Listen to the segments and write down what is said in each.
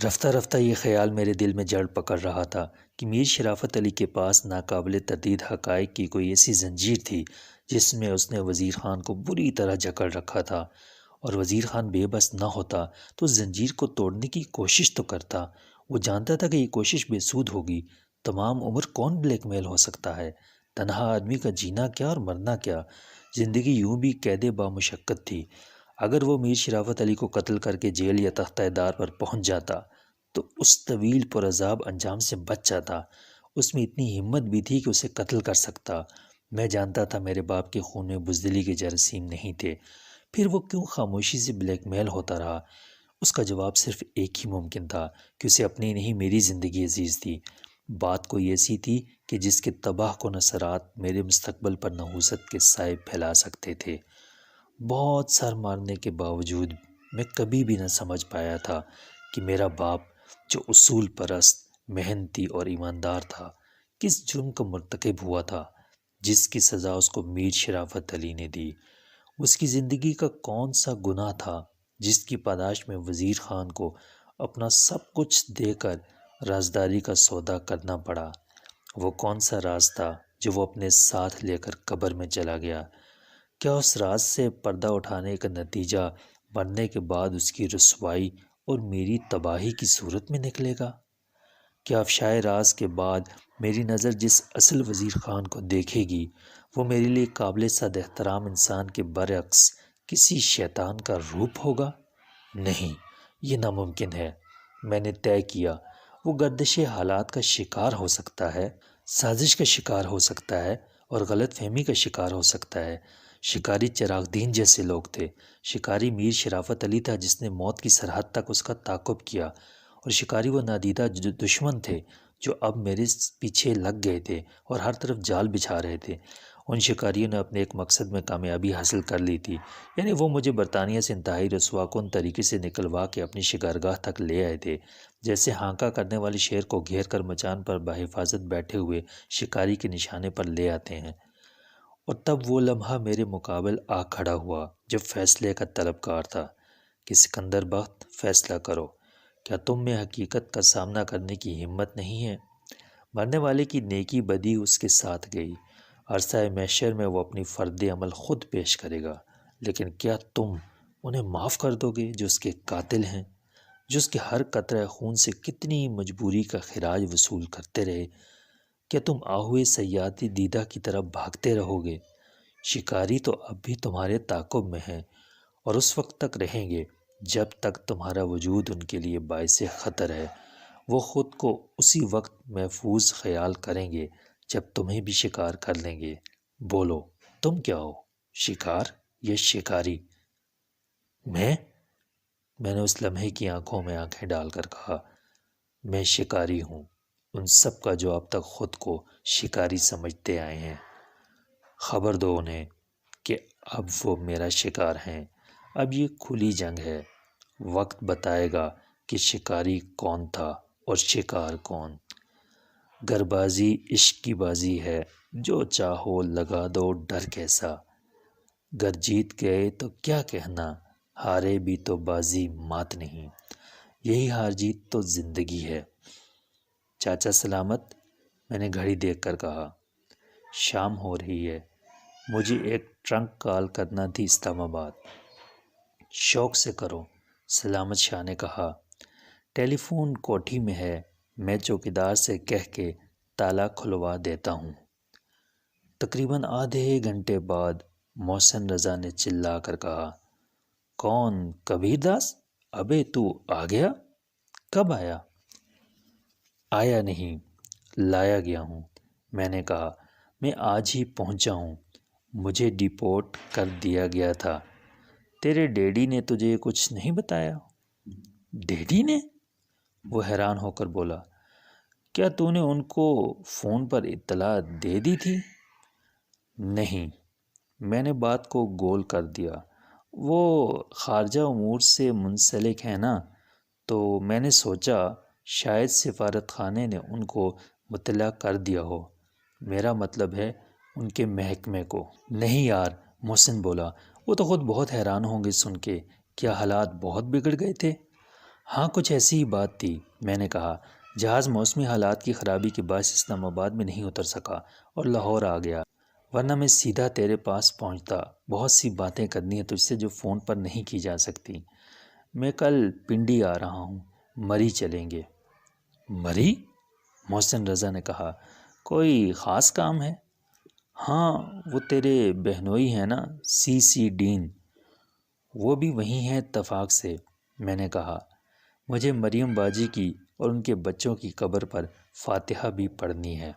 رفتہ رفتہ یہ خیال میرے دل میں جڑ پکڑ رہا تھا کہ میر شرافت علی کے پاس ناقابل تردید حقائق کی کوئی ایسی زنجیر تھی جس میں اس نے وزیر خان کو بری طرح جکڑ رکھا تھا، اور وزیر خان بے بس نہ ہوتا تو اس زنجیر کو توڑنے کی کوشش تو کرتا۔ وہ جانتا تھا کہ یہ کوشش بے سود ہوگی۔ تمام عمر کون بلیک میل ہو سکتا ہے؟ تنہا آدمی کا جینا کیا اور مرنا کیا؟ زندگی یوں بھی قید بامشقت تھی۔ اگر وہ میر شرافت علی کو قتل کر کے جیل یا تختہ دار پر پہنچ جاتا تو اس طویل پرعذاب انجام سے بچ جاتا۔ اس میں اتنی ہمت بھی تھی کہ اسے قتل کر سکتا۔ میں جانتا تھا میرے باپ کے خون میں بزدلی کے جراثیم نہیں تھے، پھر وہ کیوں خاموشی سے بلیک میل ہوتا رہا؟ اس کا جواب صرف ایک ہی ممکن تھا کہ اسے اپنی نہیں میری زندگی عزیز تھی۔ بات کوئی ایسی تھی کہ جس کے تباہ کن اثرات میرے مستقبل پر نحوست کے سائے پھیلا سکتے تھے۔ بہت سر مارنے کے باوجود میں کبھی بھی نہ سمجھ پایا تھا کہ میرا باپ جو اصول پرست، محنتی اور ایماندار تھا، کس جرم کا مرتکب ہوا تھا جس کی سزا اس کو میر شرافت علی نے دی۔ اس کی زندگی کا کون سا گناہ تھا جس کی پاداش میں وزیر خان کو اپنا سب کچھ دے کر رازداری کا سودا کرنا پڑا؟ وہ کون سا راز تھا جو وہ اپنے ساتھ لے کر قبر میں چلا گیا؟ کیا اس راز سے پردہ اٹھانے کا نتیجہ مرنے کے بعد اس کی رسوائی اور میری تباہی کی صورت میں نکلے گا؟ کیا افشائے راز کے بعد میری نظر جس اصل وزیر خان کو دیکھے گی وہ میرے لیے قابل صد احترام انسان کے برعکس کسی شیطان کا روپ ہوگا؟ نہیں، یہ ناممکن ہے۔ میں نے طے کیا وہ گردش حالات کا شکار ہو سکتا ہے، سازش کا شکار ہو سکتا ہے اور غلط فہمی کا شکار ہو سکتا ہے۔ شکاری چراغ دین جیسے لوگ تھے۔ شکاری میر شرافت علی تھا جس نے موت کی سرحد تک اس کا تعاقب کیا، اور شکاری وہ نادیدہ دشمن تھے جو اب میرے پیچھے لگ گئے تھے اور ہر طرف جال بچھا رہے تھے۔ ان شکاریوں نے اپنے ایک مقصد میں کامیابی حاصل کر لی تھی، یعنی وہ مجھے برطانیہ سے انتہائی رسوا کن طریقے سے نکلوا کے اپنی شکارگاہ تک لے آئے تھے، جیسے ہانکا کرنے والے شیر کو گھیر کر مچان پر بحفاظت بیٹھے ہوئے شکاری کے نشانے پر لے آتے ہیں۔ اور تب وہ لمحہ میرے مقابل آ کھڑا ہوا جب فیصلے کا طلبکار تھا کہ سکندر بخت، فیصلہ کرو، کیا تم میں حقیقت کا سامنا کرنے کی ہمت نہیں ہے؟ مرنے والے کی نیکی بدی اس کے ساتھ گئی، عرصہ محشر میں وہ اپنی فرد عمل خود پیش کرے گا، لیکن کیا تم انہیں معاف کر دو گے جو اس کے قاتل ہیں، جو اس کے ہر قطرہ خون سے کتنی مجبوری کا خراج وصول کرتے رہے؟ کیا تم آہوئے صیاد دیدہ کی طرف بھاگتے رہو گے؟ شکاری تو اب بھی تمہارے تعاقب میں ہیں اور اس وقت تک رہیں گے جب تک تمہارا وجود ان کے لیے باعث خطر ہے۔ وہ خود کو اسی وقت محفوظ خیال کریں گے جب تمہیں بھی شکار کر لیں گے۔ بولو، تم کیا ہو، شکار یا شکاری؟ میں نے اس لمحے کی آنکھوں میں آنکھیں ڈال کر کہا، میں شکاری ہوں، ان سب کا جو اب تک خود کو شکاری سمجھتے آئے ہیں۔ خبر دو انہیں کہ اب وہ میرا شکار ہیں۔ اب یہ کھلی جنگ ہے، وقت بتائے گا کہ شکاری کون تھا اور شکار کون۔ گربازی عشق کی بازی ہے، جو چاہو لگا دو ڈر کیسا۔ گر جیت گئے تو کیا کہنا، ہارے بھی تو بازی مات نہیں۔ یہی ہار جیت تو زندگی ہے۔ چاچا سلامت، میں نے گھڑی دیکھ کر کہا۔ شام ہو رہی ہے، مجھے ایک ٹرنک کال کرنا تھی اسلام آباد۔ شوق سے کرو، سلامت شاہ نے کہا۔ ٹیلی فون کوٹھی میں ہے، میں چوکیدار سے کہہ کے تالا کھلوا دیتا ہوں۔ تقریباً آدھے گھنٹے بعد محسن رضا نے چلا کر کہا، کون، کبیر داس؟ ابے تو آ گیا؟ کب آیا؟ آیا نہیں، لایا گیا ہوں۔ میں نے کہا، میں آج ہی پہنچا ہوں، مجھے ڈیپورٹ کر دیا گیا تھا۔ تیرے ڈیڈی نے تجھے کچھ نہیں بتایا؟ ڈیڈی نے؟ وہ حیران ہو کر بولا، کیا تو نے ان کو فون پر اطلاع دے دی تھی؟ نہیں، میں نے بات کو گول کر دیا، وہ خارجہ امور سے منسلک ہے نا، تو میں نے سوچا شاید سفارت خانے نے ان کو مطلع کر دیا ہو، میرا مطلب ہے ان کے محکمے کو۔ نہیں یار، محسن بولا، وہ تو خود بہت حیران ہوں گے سن کے، کیا حالات بہت بگڑ گئے تھے؟ ہاں کچھ ایسی ہی بات تھی، میں نے کہا۔ جہاز موسمی حالات کی خرابی کے باعث اسلام آباد میں نہیں اتر سکا اور لاہور آ گیا، ورنہ میں سیدھا تیرے پاس پہنچتا۔ بہت سی باتیں کرنی ہیں تجھ سے جو فون پر نہیں کی جا سکتی۔ میں کل پنڈی آ رہا ہوں، مری چلیں گے۔ مری؟ محسن رضا نے کہا۔ کوئی خاص کام ہے؟ ہاں، وہ تیرے بہنوئی ہیں نا، سی ڈین، وہ بھی وہیں ہیں اتفاق سے، میں نے کہا۔ مجھے مریم باجی کی اور ان کے بچوں کی قبر پر فاتحہ بھی پڑھنی ہے۔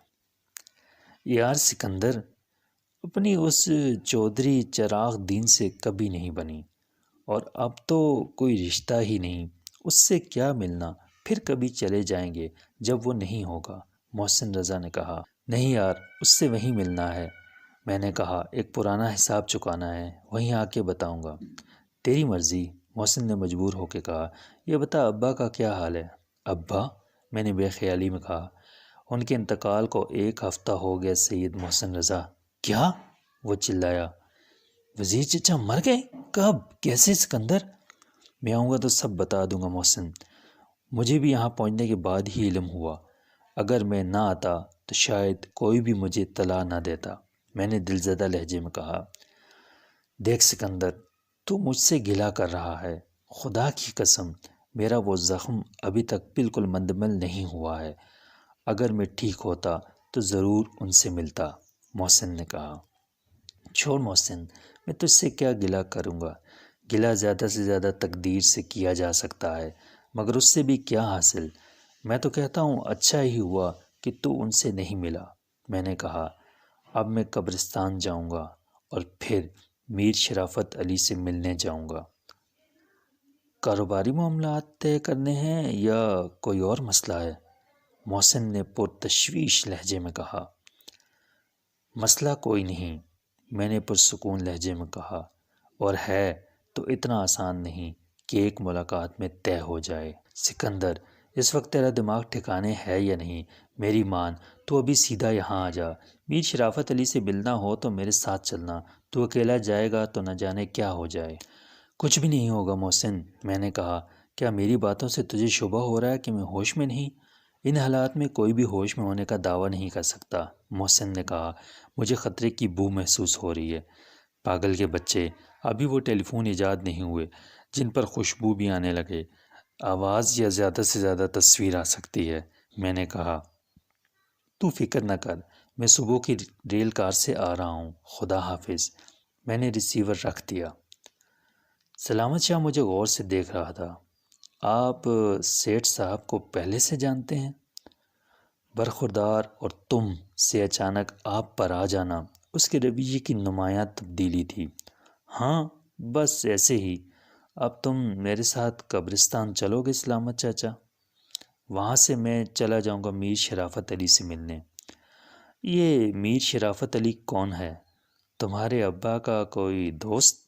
یار سکندر، اپنی اس چودھری چراغ دین سے کبھی نہیں بنی، اور اب تو کوئی رشتہ ہی نہیں، اس سے کیا ملنا، پھر کبھی چلے جائیں گے جب وہ نہیں ہوگا، محسن رضا نے کہا۔ نہیں یار، اس سے وہیں ملنا ہے، میں نے کہا۔ ایک پرانا حساب چکانا ہے، وہیں آ کے بتاؤں گا۔ تیری مرضی، محسن نے مجبور ہو کے کہا۔ یہ بتا ابا کا کیا حال ہے؟ ابا؟ میں نے بے خیالی میں کہا۔ ان کے انتقال کو 1 ہفتہ ہو گیا سید محسن رضا۔ کیا؟ وہ چلایا۔ وزیر چچا مر گئے؟ کب؟ کیسے سکندر؟ میں آؤں گا تو سب بتا دوں گا محسن، مجھے بھی یہاں پہنچنے کے بعد ہی علم ہوا، اگر میں نہ آتا تو شاید کوئی بھی مجھے اطلاع نہ دیتا، میں نے دلزدہ لہجے میں کہا۔ دیکھ سکندر، تو مجھ سے گلہ کر رہا ہے، خدا کی قسم میرا وہ زخم ابھی تک بالکل مندمل نہیں ہوا ہے، اگر میں ٹھیک ہوتا تو ضرور ان سے ملتا، محسن نے کہا۔ چھوڑ محسن، میں تجھ سے کیا گلہ کروں گا، گلہ زیادہ سے زیادہ تقدیر سے کیا جا سکتا ہے، مگر اس سے بھی کیا حاصل؟ میں تو کہتا ہوں اچھا ہی ہوا کہ تو ان سے نہیں ملا، میں نے کہا۔ اب میں قبرستان جاؤں گا اور پھر میر شرافت علی سے ملنے جاؤں گا۔ کاروباری معاملات طے کرنے ہیں یا کوئی اور مسئلہ ہے؟ محسن نے پرتشویش لہجے میں کہا۔ مسئلہ کوئی نہیں، میں نے پرسکون لہجے میں کہا، اور ہے تو اتنا آسان نہیں کہ ایک ملاقات میں طے ہو جائے۔ سکندر، اس وقت تیرا دماغ ٹھکانے ہے یا نہیں؟ میری مان، تو ابھی سیدھا یہاں آ جا، میر شرافت علی سے ملنا ہو تو میرے ساتھ چلنا، تو اکیلا جائے گا تو نہ جانے کیا ہو جائے۔ کچھ بھی نہیں ہوگا محسن، میں نے کہا۔ کیا میری باتوں سے تجھے شبہ ہو رہا ہے کہ میں ہوش میں نہیں؟ ان حالات میں کوئی بھی ہوش میں ہونے کا دعویٰ نہیں کر سکتا، محسن نے کہا۔ مجھے خطرے کی بو محسوس ہو رہی ہے۔ پاگل کے بچے، ابھی وہ ٹیلی فون ایجاد نہیں ہوئے جن پر خوشبو بھی آنے لگے، آواز یا زیادہ سے زیادہ تصویر آ سکتی ہے، میں نے کہا۔ تو فکر نہ کر، میں صبح کی ریل کار سے آ رہا ہوں، خدا حافظ۔ میں نے ریسیور رکھ دیا۔ سلامت شاہ مجھے غور سے دیکھ رہا تھا۔ آپ سیٹھ صاحب کو پہلے سے جانتے ہیں؟ برخوردار اور تم سے اچانک آپ پر آ جانا اس کے رویے کی نمایاں تبدیلی تھی۔ ہاں بس ایسے ہی۔ اب تم میرے ساتھ قبرستان چلو گے سلامت چاچا؟ وہاں سے میں چلا جاؤں گا میر شرافت علی سے ملنے۔ یہ میر شرافت علی کون ہے؟ تمہارے ابا کا کوئی دوست؟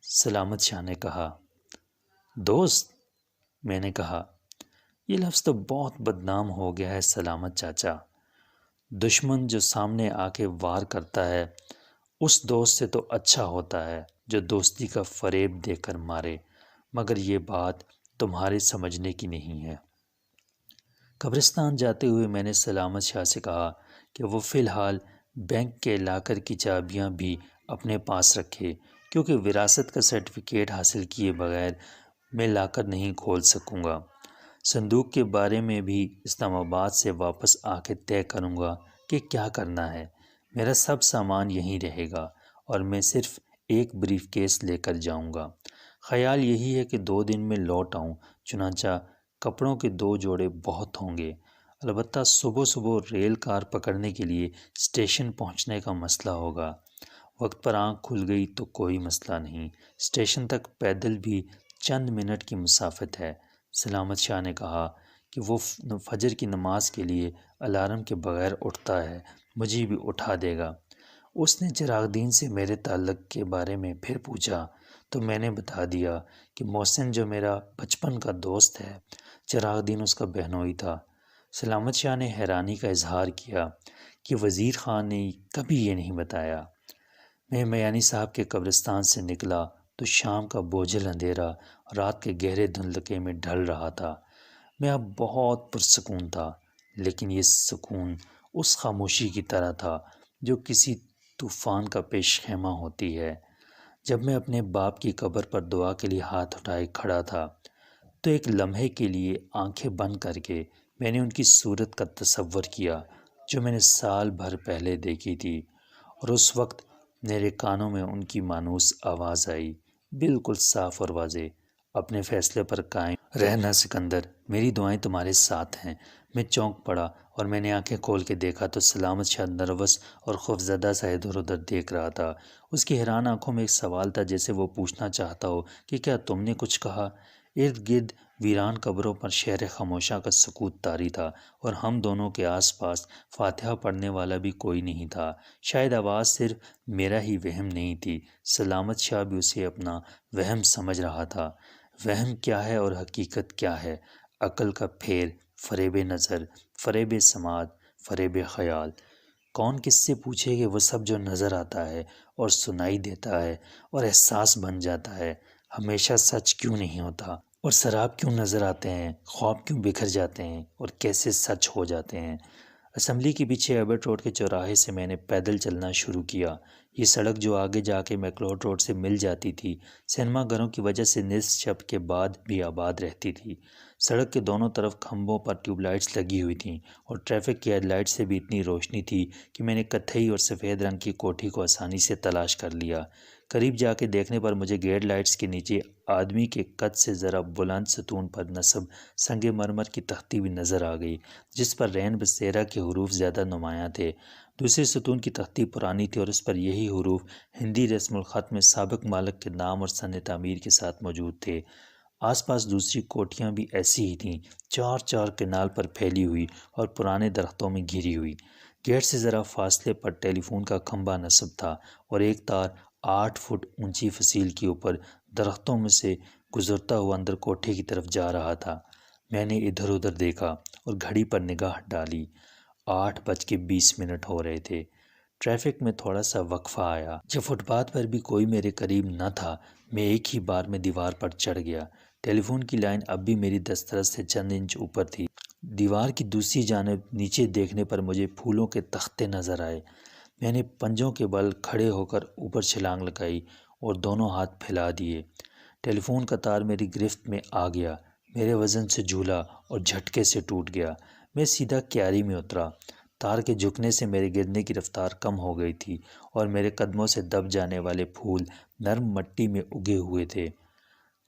سلامت شاہ نے کہا۔ دوست؟ میں نے کہا۔ یہ لفظ تو بہت بدنام ہو گیا ہے سلامت چاچا۔ دشمن جو سامنے آ کے وار کرتا ہے اس دوست سے تو اچھا ہوتا ہے جو دوستی کا فریب دے کر مارے، مگر یہ بات تمہارے سمجھنے کی نہیں ہے۔ قبرستان جاتے ہوئے میں نے سلامت شاہ سے کہا کہ وہ فی الحال بینک کے لاکر کی چابیاں بھی اپنے پاس رکھے، کیونکہ وراثت کا سرٹیفکیٹ حاصل کیے بغیر میں لاکر نہیں کھول سکوں گا۔ صندوق کے بارے میں بھی اسلام آباد سے واپس آ کے طے کروں گا کہ کیا کرنا ہے۔ میرا سب سامان یہیں رہے گا اور میں صرف ایک بریف کیس لے کر جاؤں گا۔ خیال یہی ہے کہ 2 دن میں لوٹ آؤں، چنانچہ کپڑوں کے 2 جوڑے بہت ہوں گے۔ البتہ صبح صبح ریل کار پکڑنے کے لیے اسٹیشن پہنچنے کا مسئلہ ہوگا۔ وقت پر آنکھ کھل گئی تو کوئی مسئلہ نہیں، اسٹیشن تک پیدل بھی چند منٹ کی مسافت ہے۔ سلامت شاہ نے کہا کہ وہ فجر کی نماز کے لیے الارم کے بغیر اٹھتا ہے، مجھے بھی اٹھا دے گا۔ اس نے چراغ دین سے میرے تعلق کے بارے میں پھر پوچھا تو میں نے بتا دیا کہ محسن جو میرا بچپن کا دوست ہے، چراغ دین اس کا بہنوئی تھا۔ سلامت شاہ نے حیرانی کا اظہار کیا کہ وزیر خان نے کبھی یہ نہیں بتایا۔ میں میانی صاحب کے قبرستان سے نکلا تو شام کا بوجھل اندھیرا رات کے گہرے دھندلکے میں ڈھل رہا تھا۔ میں اب بہت پرسکون تھا، لیکن یہ سکون اس خاموشی کی طرح تھا جو کسی طوفان کا پیش خیمہ ہوتی ہے۔ جب میں اپنے باپ کی قبر پر دعا کے لیے ہاتھ اٹھائے کھڑا تھا تو ایک لمحے کے لیے آنکھیں بند کر کے میں نے ان کی صورت کا تصور کیا جو میں نے سال بھر پہلے دیکھی تھی، اور اس وقت میرے کانوں میں ان کی مانوس آواز آئی، بالکل صاف اور واضح، اپنے فیصلے پر قائم رہنا سکندر، میری دعائیں تمہارے ساتھ ہیں۔ میں چونک پڑا اور میں نے آنکھیں کھول کے دیکھا تو سلامت شاہ نروس اور خوفزدہ سا ادھر ادھر دیکھ رہا تھا۔ اس کی حیران آنکھوں میں ایک سوال تھا، جیسے وہ پوچھنا چاہتا ہو کہ کیا تم نے کچھ کہا؟ ارد گرد ویران قبروں پر شہر خاموشاں کا سکوت طاری تھا، اور ہم دونوں کے آس پاس فاتحہ پڑھنے والا بھی کوئی نہیں تھا۔ شاید آواز صرف میرا ہی وہم نہیں تھی، سلامت شاہ بھی اسے اپنا وہم سمجھ رہا تھا۔ وہم کیا ہے اور حقیقت کیا ہے؟ عقل کا پھیر، فریب نظر، فریب سماعت، فریب خیال۔ کون کس سے پوچھے کہ وہ سب جو نظر آتا ہے اور سنائی دیتا ہے اور احساس بن جاتا ہے ہمیشہ سچ کیوں نہیں ہوتا؟ اور سراب کیوں نظر آتے ہیں، خواب کیوں بکھر جاتے ہیں اور کیسے سچ ہو جاتے ہیں؟ اسمبلی کے پیچھے ایبٹ روڈ کے چوراہے سے میں نے پیدل چلنا شروع کیا۔ یہ سڑک جو آگے جا کے میکلوڈ روڈ سے مل جاتی تھی، سینما گھروں کی وجہ سے نصف شب کے بعد بھی آباد رہتی تھی۔ سڑک کے دونوں طرف کھمبوں پر ٹیوب لائٹس لگی ہوئی تھیں، اور ٹریفک کی ہیڈ لائٹ سے بھی اتنی روشنی تھی کہ میں نے کتھئی اور سفید رنگ کی کوٹھی کو آسانی سے تلاش کر لیا۔ قریب جا کے دیکھنے پر مجھے گیٹ لائٹس کے نیچے آدمی کے قد سے ذرا بلند ستون پر نصب سنگ مرمر کی تختی بھی نظر آ گئی، جس پر رین بسیرا کے حروف زیادہ نمایاں تھے۔ دوسرے ستون کی تختی پرانی تھی اور اس پر یہی حروف ہندی رسم الخط میں سابق مالک کے نام اور سن تعمیر کے ساتھ موجود تھے۔ آس پاس دوسری کوٹھیاں بھی ایسی ہی تھیں، چار چار کنال پر پھیلی ہوئی اور پرانے درختوں میں گھری ہوئی۔ گیٹ سے ذرا فاصلے پر ٹیلی فون کا کھمبا نصب تھا، اور ایک تار 8 فٹ اونچی فصیل کے اوپر درختوں میں سے گزرتا ہوا اندر کوٹھے کی طرف جا رہا تھا۔ میں نے ادھر ادھر دیکھا اور گھڑی پر نگاہ ڈالی۔ 8:20 ہو رہے تھے۔ ٹریفک میں تھوڑا سا وقفہ آیا۔ جب فٹ پاتھ پر بھی کوئی میرے قریب نہ تھا، میں ایک ہی بار میں دیوار پر چڑھ گیا۔ ٹیلی فون کی لائن اب بھی میری دسترس سے چند انچ اوپر تھی۔ دیوار کی دوسری جانب نیچے دیکھنے پر مجھے پھولوں کے تختے نظر آئے۔ میں نے پنجوں کے بل کھڑے ہو کر اوپر چھلانگ لگائی اور دونوں ہاتھ پھیلا دیے۔ ٹیلی فون کا تار میری گرفت میں آ گیا، میرے وزن سے جھولا اور جھٹکے سے ٹوٹ گیا۔ میں سیدھا کیاری میں اترا۔ تار کے جھکنے سے میرے گرنے کی رفتار کم ہو گئی تھی، اور میرے قدموں سے دب جانے والے پھول نرم مٹی میں اگے ہوئے تھے۔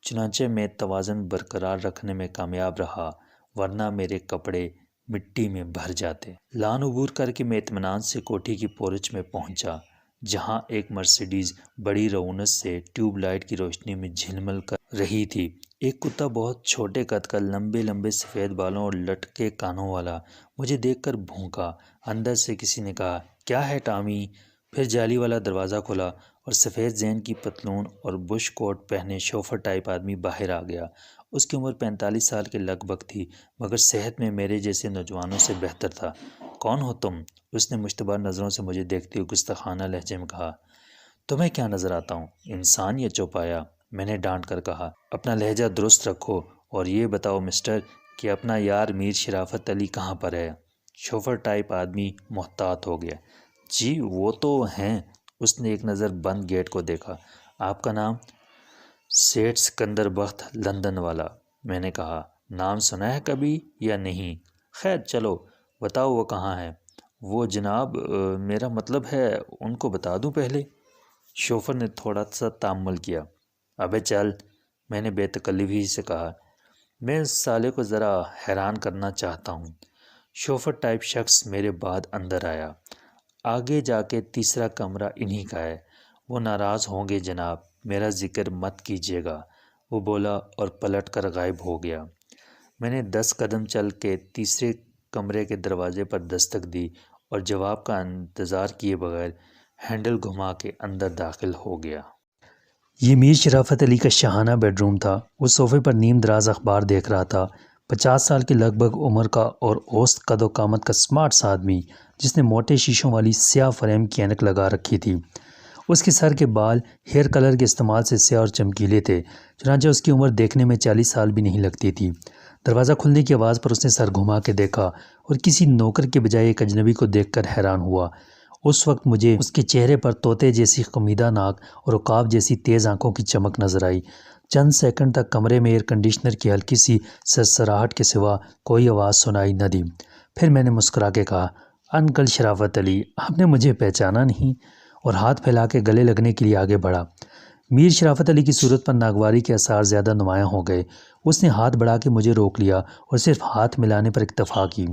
چنانچہ میں توازن برقرار رکھنے میں کامیاب رہا، ورنہ میرے کپڑے مٹی میں بھر جاتے۔ لان عبور کر کے میں اطمینان سے کوٹھی کی پورچ میں پہنچا، جہاں ایک مرسیڈیز بڑی رعونت سے ٹیوب لائٹ کی روشنی میں جھلمل کر رہی تھی۔ ایک کتا بہت چھوٹے قد کا، لمبے لمبے سفید بالوں اور لٹکے کانوں والا، مجھے دیکھ کر بھونکا۔ اندر سے کسی نے کہا، "کیا ہے ٹامی؟" پھر جالی والا دروازہ کھلا اور سفید زین کی پتلون اور بش کوٹ پہنے شوفر ٹائپ آدمی باہر آ گیا۔ اس کی عمر 45 سال کے لگ بھگ تھی، مگر صحت میں میرے جیسے نوجوانوں سے بہتر تھا۔ "کون ہو تم؟" اس نے مشتبہ نظروں سے مجھے دیکھتے ہوئے گستاخانہ لہجے میں کہا۔ "تمہیں کیا نظر آتا ہوں، انسان یا چوپایا؟" میں نے ڈانٹ کر کہا۔ "اپنا لہجہ درست رکھو، اور یہ بتاؤ مسٹر کہ اپنا یار میر شرافت علی کہاں پر ہے؟" شوفر ٹائپ آدمی محتاط ہو گیا۔ "جی وہ تو ہیں۔" اس نے ایک نظر بند گیٹ کو دیکھا۔ "آپ کا نام؟" "سیٹھ سکندر بخت، لندن والا۔" میں نے کہا۔ "نام سنا ہے کبھی یا نہیں؟ خیر چلو بتاؤ وہ کہاں ہے؟" "وہ جناب، میرا مطلب ہے ان کو بتا دوں پہلے؟" شوفر نے تھوڑا سا تامل کیا۔ "ابے چل!" میں نے بے تکلفی سے کہا۔ "میں اس سالے کو ذرا حیران کرنا چاہتا ہوں۔" شوفر ٹائپ شخص میرے بعد اندر آیا۔ "آگے جا کے تیسرا کمرہ انہی کا ہے۔ وہ ناراض ہوں گے جناب، میرا ذکر مت کیجیے گا۔" وہ بولا اور پلٹ کر غائب ہو گیا۔ میں نے 10 قدم چل کے تیسرے کمرے کے دروازے پر دستک دی اور جواب کا انتظار کیے بغیر ہینڈل گھما کے اندر داخل ہو گیا۔ یہ میر شرافت علی کا شاہانہ بیڈ روم تھا۔ وہ صوفے پر نیم دراز اخبار دیکھ رہا تھا۔ 50 سال کے لگ بھگ عمر کا اور اوسط قد و قامت کا سمارٹ سا آدمی، جس نے موٹے شیشوں والی سیاہ فریم کی اینک لگا رکھی تھی اس کے سر کے بال ہیئر کلر کے استعمال سے سیاہ اور چمکیلے تھے، چنانچہ اس کی عمر دیکھنے میں 40 سال بھی نہیں لگتی تھی۔ دروازہ کھلنے کی آواز پر اس نے سر گھما کے دیکھا اور کسی نوکر کے بجائے ایک اجنبی کو دیکھ کر حیران ہوا۔ اس وقت مجھے اس کے چہرے پر طوطے جیسی خمیدہ ناک اور عقاب جیسی تیز آنکھوں کی چمک نظر آئی۔ چند سیکنڈ تک کمرے میں ایئر کنڈیشنر کی ہلکی سی سرسراہٹ کے سوا کوئی آواز سنائی نہ دی۔ پھر میں نے مسکرا کے کہا، انکل شرافت علی، آپ نے مجھے پہچانا نہیں؟ اور ہاتھ پھیلا کے گلے لگنے کے لیے آگے بڑھا۔ میر شرافت علی کی صورت پر ناگواری کے آثار زیادہ نمایاں ہو گئے۔ اس نے ہاتھ بڑھا کے مجھے روک لیا اور صرف ہاتھ ملانے پر اکتفا کی۔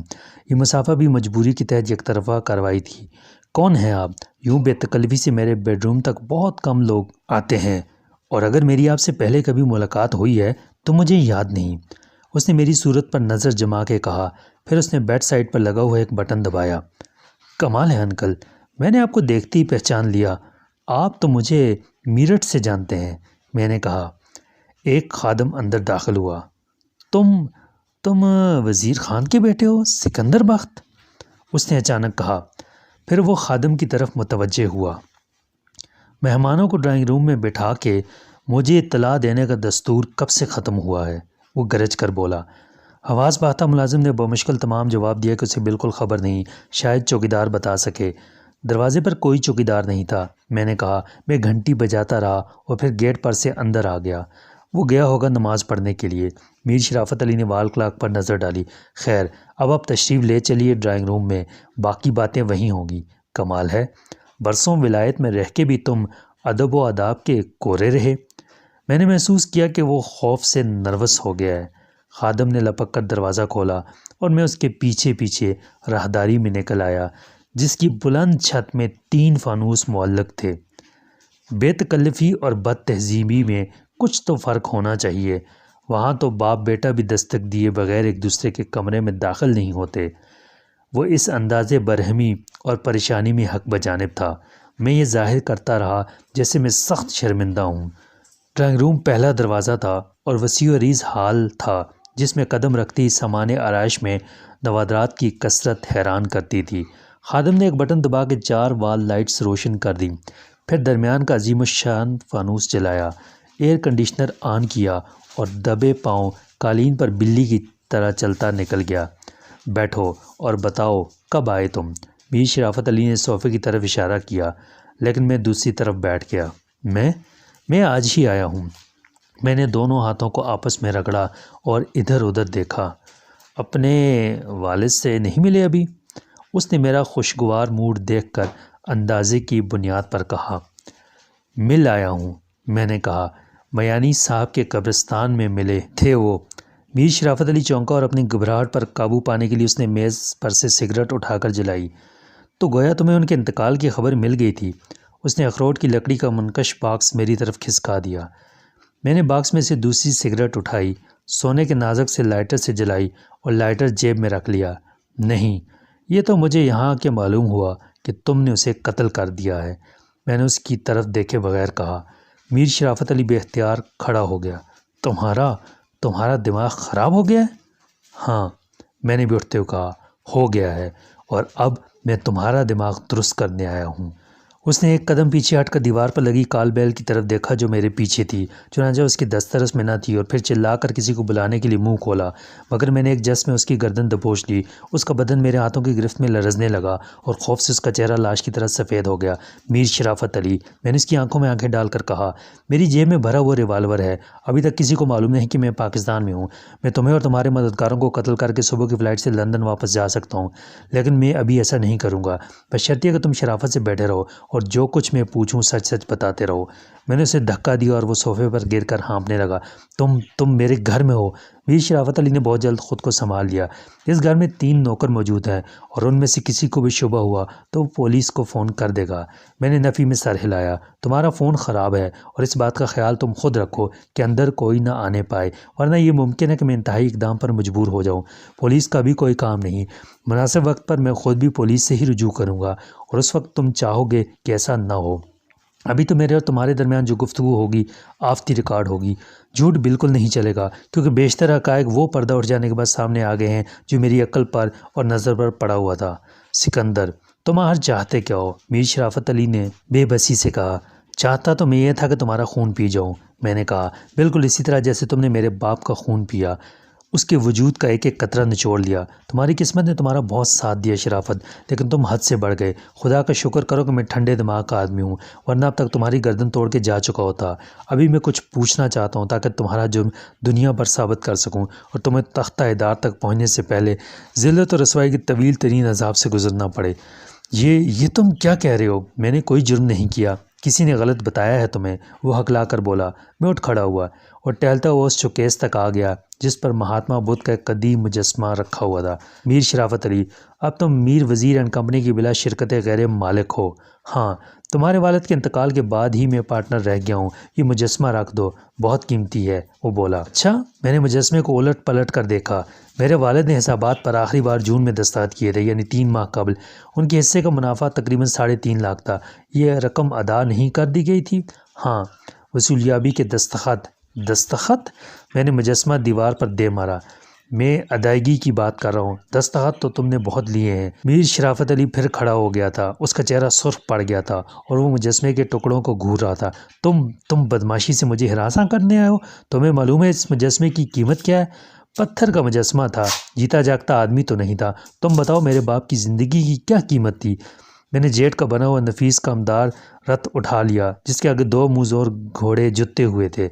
یہ مسافہ بھی مجبوری کے تحت یک طرفہ کارروائی تھی۔ کون ہیں آپ؟ یوں بے تکلفی سے میرے بیڈ روم تک بہت کم لوگ آتے ہیں، اور اگر میری آپ سے پہلے کبھی ملاقات ہوئی ہے تو مجھے یاد نہیں۔ اس نے میری صورت پر نظر جما کے کہا، پھر اس نے بیڈ سائڈ پر لگا ہوا ایک بٹن دبایا۔ کمال ہے انکل، میں نے آپ کو دیکھتے ہی پہچان لیا۔ آپ تو مجھے میرٹھ سے جانتے ہیں، میں نے کہا۔ ایک خادم اندر داخل ہوا۔ تم وزیر خان کے بیٹے ہو، سکندر بخت؟ اس نے اچانک کہا۔ پھر وہ خادم کی طرف متوجہ ہوا۔ مہمانوں کو ڈرائنگ روم میں بٹھا کے مجھے اطلاع دینے کا دستور کب سے ختم ہوا ہے؟ وہ گرج کر بولا۔ حواس باختہ ملازم نے بمشکل تمام جواب دیا کہ اسے بالکل خبر نہیں، شاید چوکیدار بتا سکے۔ دروازے پر کوئی چوکیدار نہیں تھا، میں نے کہا۔ میں گھنٹی بجاتا رہا اور پھر گیٹ پر سے اندر آ گیا۔ وہ گیا ہوگا نماز پڑھنے کے لیے۔ میر شرافت علی نے وال کلاک پر نظر ڈالی۔ خیر، اب آپ تشریف لے چلیے ڈرائنگ روم میں، باقی باتیں وہیں ہوں گی۔ کمال ہے، برسوں ولایت میں رہ کے بھی تم ادب و آداب کے کورے رہے۔ میں نے محسوس کیا کہ وہ خوف سے نروس ہو گیا ہے۔ خادم نے لپک کر دروازہ کھولا اور میں اس کے پیچھے پیچھے راہداری میں نکل آیا، جس کی بلند چھت میں 3 فانوس معلق تھے۔ بے تکلفی اور بد تہذیبی میں کچھ تو فرق ہونا چاہیے۔ وہاں تو باپ بیٹا بھی دستک دیے بغیر ایک دوسرے کے کمرے میں داخل نہیں ہوتے۔ وہ اس اندازے برہمی اور پریشانی میں حق بجانب تھا۔ میں یہ ظاہر کرتا رہا جیسے میں سخت شرمندہ ہوں۔ ڈرائنگ روم پہلا دروازہ تھا اور وسیع و عریض ہال تھا جس میں قدم رکھتی سامان آرائش میں نوادرات کی کثرت حیران کرتی تھی۔ خادم نے ایک بٹن دبا کے 4 وال لائٹس روشن کر دیں، پھر درمیان کا عظیم الشان فانوس جلایا، ایئر کنڈیشنر آن کیا اور دبے پاؤں قالین پر بلی کی طرح چلتا نکل گیا۔ بیٹھو اور بتاؤ کب آئے تم؟ میر شرافت علی نے صوفے کی طرف اشارہ کیا، لیکن میں دوسری طرف بیٹھ گیا۔ میں آج ہی آیا ہوں۔ میں نے دونوں ہاتھوں کو آپس میں رگڑا اور ادھر ادھر دیکھا۔ اپنے والد سے نہیں ملے ابھی؟ اس نے میرا خوشگوار موڈ دیکھ کر اندازے کی بنیاد پر کہا۔ مل آیا ہوں، میں نے کہا۔ میانی صاحب کے قبرستان میں ملے تھے وہ۔ میر شرافت علی چونکا اور اپنی گھبراہٹ پر قابو پانے کے لیے اس نے میز پر سے سگریٹ اٹھا کر جلائی۔ تو گویا تمہیں ان کے انتقال کی خبر مل گئی تھی۔ اس نے اخروٹ کی لکڑی کا منقش باکس میری طرف کھسکا دیا۔ میں نے باکس میں سے دوسری سگریٹ اٹھائی، سونے کے نازک سے لائٹر سے جلائی اور لائٹر جیب میں رکھ لیا۔ نہیں، یہ تو مجھے یہاں کے معلوم ہوا کہ تم نے اسے قتل کر دیا ہے، میں نے اس کی طرف دیکھے بغیر کہا۔ میر شرافت علی بے اختیار کھڑا ہو گیا۔ تمہارا دماغ خراب ہو گیا ہے؟ ہاں، میں نے بھی اٹھتے ہوئے کہا، ہو گیا ہے، اور اب میں تمہارا دماغ درست کرنے آیا ہوں۔ اس نے ایک قدم پیچھے ہٹ کر دیوار پر لگی کال بیل کی طرف دیکھا جو میرے پیچھے تھی، چنانچہ اس کی دسترس میں نہ تھی، اور پھر چلا کر کسی کو بلانے کے لیے منہ کھولا، مگر میں نے ایک جس میں اس کی گردن دبوچ لی۔ اس کا بدن میرے ہاتھوں کی گرفت میں لرزنے لگا اور خوف سے اس کا چہرہ لاش کی طرح سفید ہو گیا۔ میر شرافت علی، میں نے اس کی آنکھوں میں آنکھیں ڈال کر کہا، میری جیب میں بھرا ہوا ریوالور ہے، ابھی تک کسی کو معلوم نہیں کہ میں پاکستان میں ہوں۔ میں تمہیں اور تمہارے مددگاروں کو قتل کر کے صبح کی فلائٹ سے لندن واپس جا سکتا ہوں، لیکن میں ابھی ایسا نہیں کروں گا، بشرطیہ کہ تم شرافت سے بیٹھے رہو اور جو کچھ میں پوچھوں سچ سچ بتاتے رہو۔ میں نے اسے دھکا دیا اور وہ صوفے پر گر کر ہانپنے لگا۔ تم میرے گھر میں ہو؟ میر شرافت علی نے بہت جلد خود کو سنبھال لیا۔ اس گھر میں 3 نوکر موجود ہیں، اور ان میں سے کسی کو بھی شبہ ہوا تو وہ پولیس کو فون کر دے گا۔ میں نے نفی میں سر ہلایا۔ تمہارا فون خراب ہے، اور اس بات کا خیال تم خود رکھو کہ اندر کوئی نہ آنے پائے، ورنہ یہ ممکن ہے کہ میں انتہائی اقدام پر مجبور ہو جاؤں۔ پولیس کا بھی کوئی کام نہیں، مناسب وقت پر میں خود بھی پولیس سے ہی رجوع کروں گا، اور اس وقت تم چاہو گے کہ ایسا نہ ہو۔ ابھی تو میرے اور تمہارے درمیان جو گفتگو ہوگی آف دی ریکارڈ ہوگی۔ جھوٹ بالکل نہیں چلے گا، کیونکہ بیشتر حقائق وہ پردہ اٹھ جانے کے بعد سامنے آ گئے ہیں جو میری عقل پر اور نظر پر پڑا ہوا تھا۔ سکندر، تم آخر چاہتے کیا ہو؟ میر شرافت علی نے بے بسی سے کہا۔ چاہتا تو میں یہ تھا کہ تمہارا خون پی جاؤں، میں نے کہا، بالکل اسی طرح جیسے تم نے میرے باپ کا خون پیا، اس کے وجود کا ایک ایک قطرہ نچوڑ لیا۔ تمہاری قسمت نے تمہارا بہت ساتھ دیا شرافت، لیکن تم حد سے بڑھ گئے۔ خدا کا شکر کرو کہ میں ٹھنڈے دماغ کا آدمی ہوں، ورنہ اب تک تمہاری گردن توڑ کے جا چکا ہوتا۔ ابھی میں کچھ پوچھنا چاہتا ہوں تاکہ تمہارا جرم دنیا پر ثابت کر سکوں اور تمہیں تختہ ادار تک پہنچنے سے پہلے ذلت و رسوائی کے طویل ترین عذاب سے گزرنا پڑے۔ یہ تم کیا کہہ رہے ہو؟ میں نے کوئی جرم نہیں کیا، کسی نے غلط بتایا ہے تمہیں، وہ ہکلا کر بولا۔ میں اٹھ کھڑا ہوا اور ٹہلتا ہوا اس شوکیس تک آ گیا جس پر مہاتما بدھ کا ایک قدیم مجسمہ رکھا ہوا تھا۔ میر شرافت علی، اب تم میر وزیر اینڈ کمپنی کی بلا شرکت غیر مالک ہو۔ ہاں، تمہارے والد کے انتقال کے بعد ہی میں پارٹنر رہ گیا ہوں۔ یہ مجسمہ رکھ دو، بہت قیمتی ہے، وہ بولا۔ اچھا، میں نے مجسمے کو الٹ پلٹ کر دیکھا۔ میرے والد نے حسابات پر آخری بار جون میں دستخط کیے تھے، یعنی 3 ماہ قبل۔ ان کے حصے کا منافع تقریباً 3.5 لاکھ تھا۔ یہ رقم ادا نہیں کر دی گئی تھی؟ ہاں، وصولیابی کے دستخط؟ میں نے مجسمہ دیوار پر دے مارا۔ میں ادائیگی کی بات کر رہا ہوں، دستخط تو تم نے بہت لیے ہیں۔ میر شرافت علی پھر کھڑا ہو گیا تھا، اس کا چہرہ سرخ پڑ گیا تھا اور وہ مجسمے کے ٹکڑوں کو گھور رہا تھا۔ تم بدماشی سے مجھے ہراساں کرنے آئے ہو؟ تمہیں معلوم ہے اس مجسمے کی قیمت کیا ہے؟ پتھر کا مجسمہ تھا، جیتا جاگتا آدمی تو نہیں تھا۔ تم بتاؤ میرے باپ کی زندگی کی کیا قیمت تھی؟ میں نے جیٹ کا بنا ہوا نفیس کامدار رتھ اٹھا لیا جس کے آگے 2 موزور گھوڑے جتے ہوئے تھے۔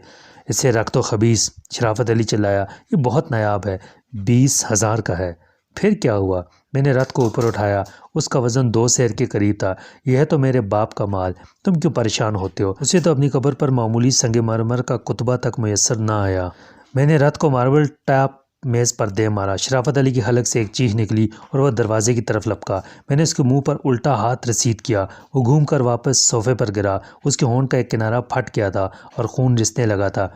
اسے رکھ تو خبیث، شرافت علی چلایا، یہ بہت نایاب ہے، 20,000 کا ہے۔ پھر کیا ہوا؟ میں نے رتھ کو اوپر اٹھایا، اس کا وزن 2 سیر کے قریب تھا۔ یہ ہے تو میرے باپ کا مال، تم کیوں پریشان ہوتے ہو؟ اسے تو اپنی قبر پر معمولی سنگ مرمر کا کتبہ تک میسر نہ آیا۔ میں نے رتھ کو ماربل ٹاپ میز پر دے مارا۔ شرافت علی کی حلق سے ایک چیخ نکلی اور وہ دروازے کی طرف لپکا۔ میں نے اس کے منہ پر الٹا ہاتھ رسید کیا، وہ گھوم کر واپس صوفے پر گرا۔ اس کے ہونٹ کا ایک کنارہ پھٹ گیا تھا اور خون رسنے لگا تھا۔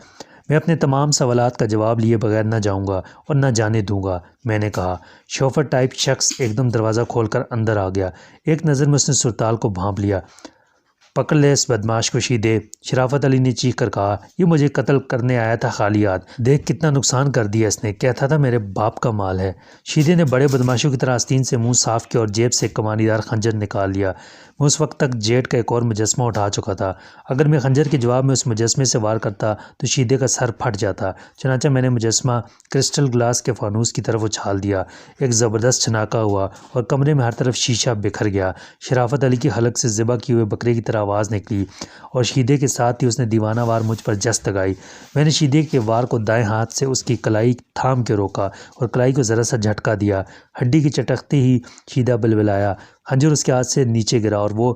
میں اپنے تمام سوالات کا جواب لیے بغیر نہ جاؤں گا اور نہ جانے دوں گا، میں نے کہا۔ شوفر ٹائپ شخص ایک دم دروازہ کھول کر اندر آ گیا۔ ایک نظر میں اس نے صورتحال کو بھانپ لیا۔ پکڑ لے اس بدماش کو شیدے، شرافت علی نے چیخ کر کہا۔ یہ مجھے قتل کرنے آیا تھا خالی ہاتھ، دیکھ کتنا نقصان کر دیا اس نے، کہتا تھا میرے باپ کا مال ہے۔ شیدے نے بڑے بدماشوں کی طرح آستین سے منہ صاف کیا اور جیب سے ایک کمانی دار خنجر نکال لیا۔ میں اس وقت تک جیٹ کا ایک اور مجسمہ اٹھا چکا تھا۔ اگر میں خنجر کے جواب میں اس مجسمے سے وار کرتا تو شیدے کا سر پھٹ جاتا۔ چنانچہ میں نے مجسمہ کرسٹل گلاس کے فانوس کی طرف اچھال دیا۔ ایک زبردست چھناکا ہوا اور کمرے میں ہر طرف شیشہ بکھر گیا۔ شرافت علی کی حلق سے ذبح کیے ہوئے بکرے کی طرح آواز نکلی اور شیدے کے ساتھ ہی اس نے دیوانہ وار مجھ پر جست لگائی۔ میں نے شیدے کے وار کو دائیں ہاتھ سے اس کی کلائی تھام کے روکا اور کلائی کو ذرا سا جھٹکا دیا۔ ہڈی کی چٹکتے ہی شیدہ بلبلایا۔ خنجر اس کے ہاتھ سے نیچے گرا اور وہ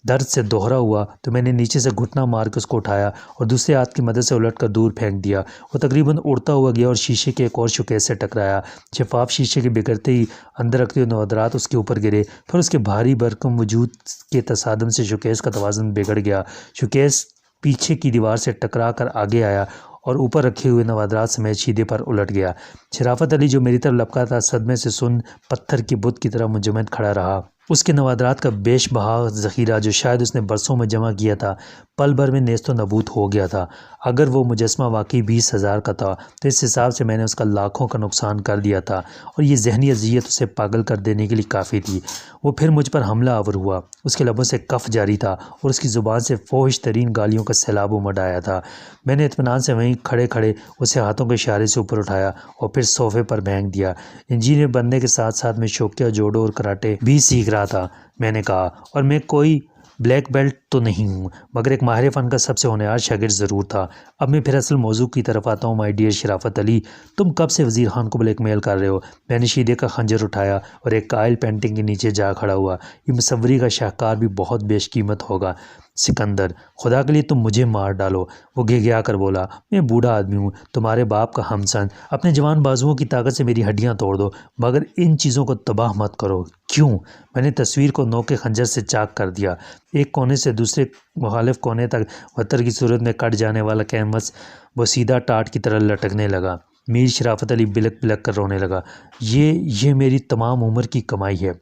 درد سے دوہرا ہوا تو میں نے نیچے سے گھٹنا مار کے اس کو اٹھایا اور دوسرے ہاتھ کی مدد سے الٹ کر دور پھینک دیا۔ وہ تقریباً اڑتا ہوا گیا اور شیشے کے ایک اور شوکیس سے ٹکرایا۔ شفاف شیشے کے بگڑتے ہی اندر رکھتے ہوئے نوادرات اس کے اوپر گرے، پھر اس کے بھاری بھرکم وجود کے تصادم سے شوکیس کا توازن بگڑ گیا۔ شوکیس پیچھے کی دیوار سے ٹکرا کر آگے آیا اور اوپر رکھے ہوئے نوادرات سمیت شیدے پر الٹ گیا۔ شرافت علی جو میری طرف لپکا تھا صدمے سے سن پتھر کی بت کی طرح منجمد کھڑا رہا۔ اس کے نوادرات کا بیش بہا ذخیرہ جو شاید اس نے برسوں میں جمع کیا تھا پل بھر میں نیست و نابود ہو گیا تھا۔ اگر وہ مجسمہ واقعی 20,000 کا تھا تو اس حساب سے میں نے اس کا لاکھوں کا نقصان کر دیا تھا اور یہ ذہنی اذیت اسے پاگل کر دینے کے لیے کافی تھی۔ وہ پھر مجھ پر حملہ آور ہوا، اس کے لبوں سے کف جاری تھا اور اس کی زبان سے فوحش ترین گالیوں کا سیلاب امڈ آیا تھا۔ میں نے اطمینان سے وہیں کھڑے کھڑے اسے ہاتھوں کے اشارے سے اوپر اٹھایا اور پھر صوفے پر پھینک دیا۔ انجینئر بننے کے ساتھ ساتھ میں شوکیا جوڈو اور کراٹے بھی سیکھ رہا تھا، میں نے کہا، اور میں کوئی بلیک بیلٹ تو نہیں ہوں، مگر ایک ماہر فن کا سب سے ہونہار شاگرد ضرور تھا۔ اب میں پھر اصل موضوع کی طرف آتا ہوں۔ مائی ڈیئر شرافت علی، تم کب سے وزیر خان کو بلیک میل کر رہے ہو؟ میں نے شیدے کا خنجر اٹھایا اور ایک کائل پینٹنگ کے نیچے جا کھڑا ہوا۔ یہ مصوری کا شاہکار بھی بہت بیش قیمت ہوگا سکندر، خدا کے لیے تم مجھے مار ڈالو، وہ گھگھیا کر بولا۔ میں بوڑھا آدمی ہوں، تمہارے باپ کا ہمسن، اپنے جوان بازوؤں کی طاقت سے میری ہڈیاں توڑ دو، مگر ان چیزوں کو تباہ مت کرو۔ کیوں؟ میں نے تصویر کو نوک کے خنجر سے چاک کر دیا۔ ایک کونے سے دوسرے مخالف کونے تک وتر کی صورت میں کٹ جانے والا کینوس بوسیدہ ٹاٹ کی طرح لٹکنے لگا۔ میر شرافت علی بلک بلک کر رونے لگا۔ یہ میری تمام عمر کی کمائی ہے،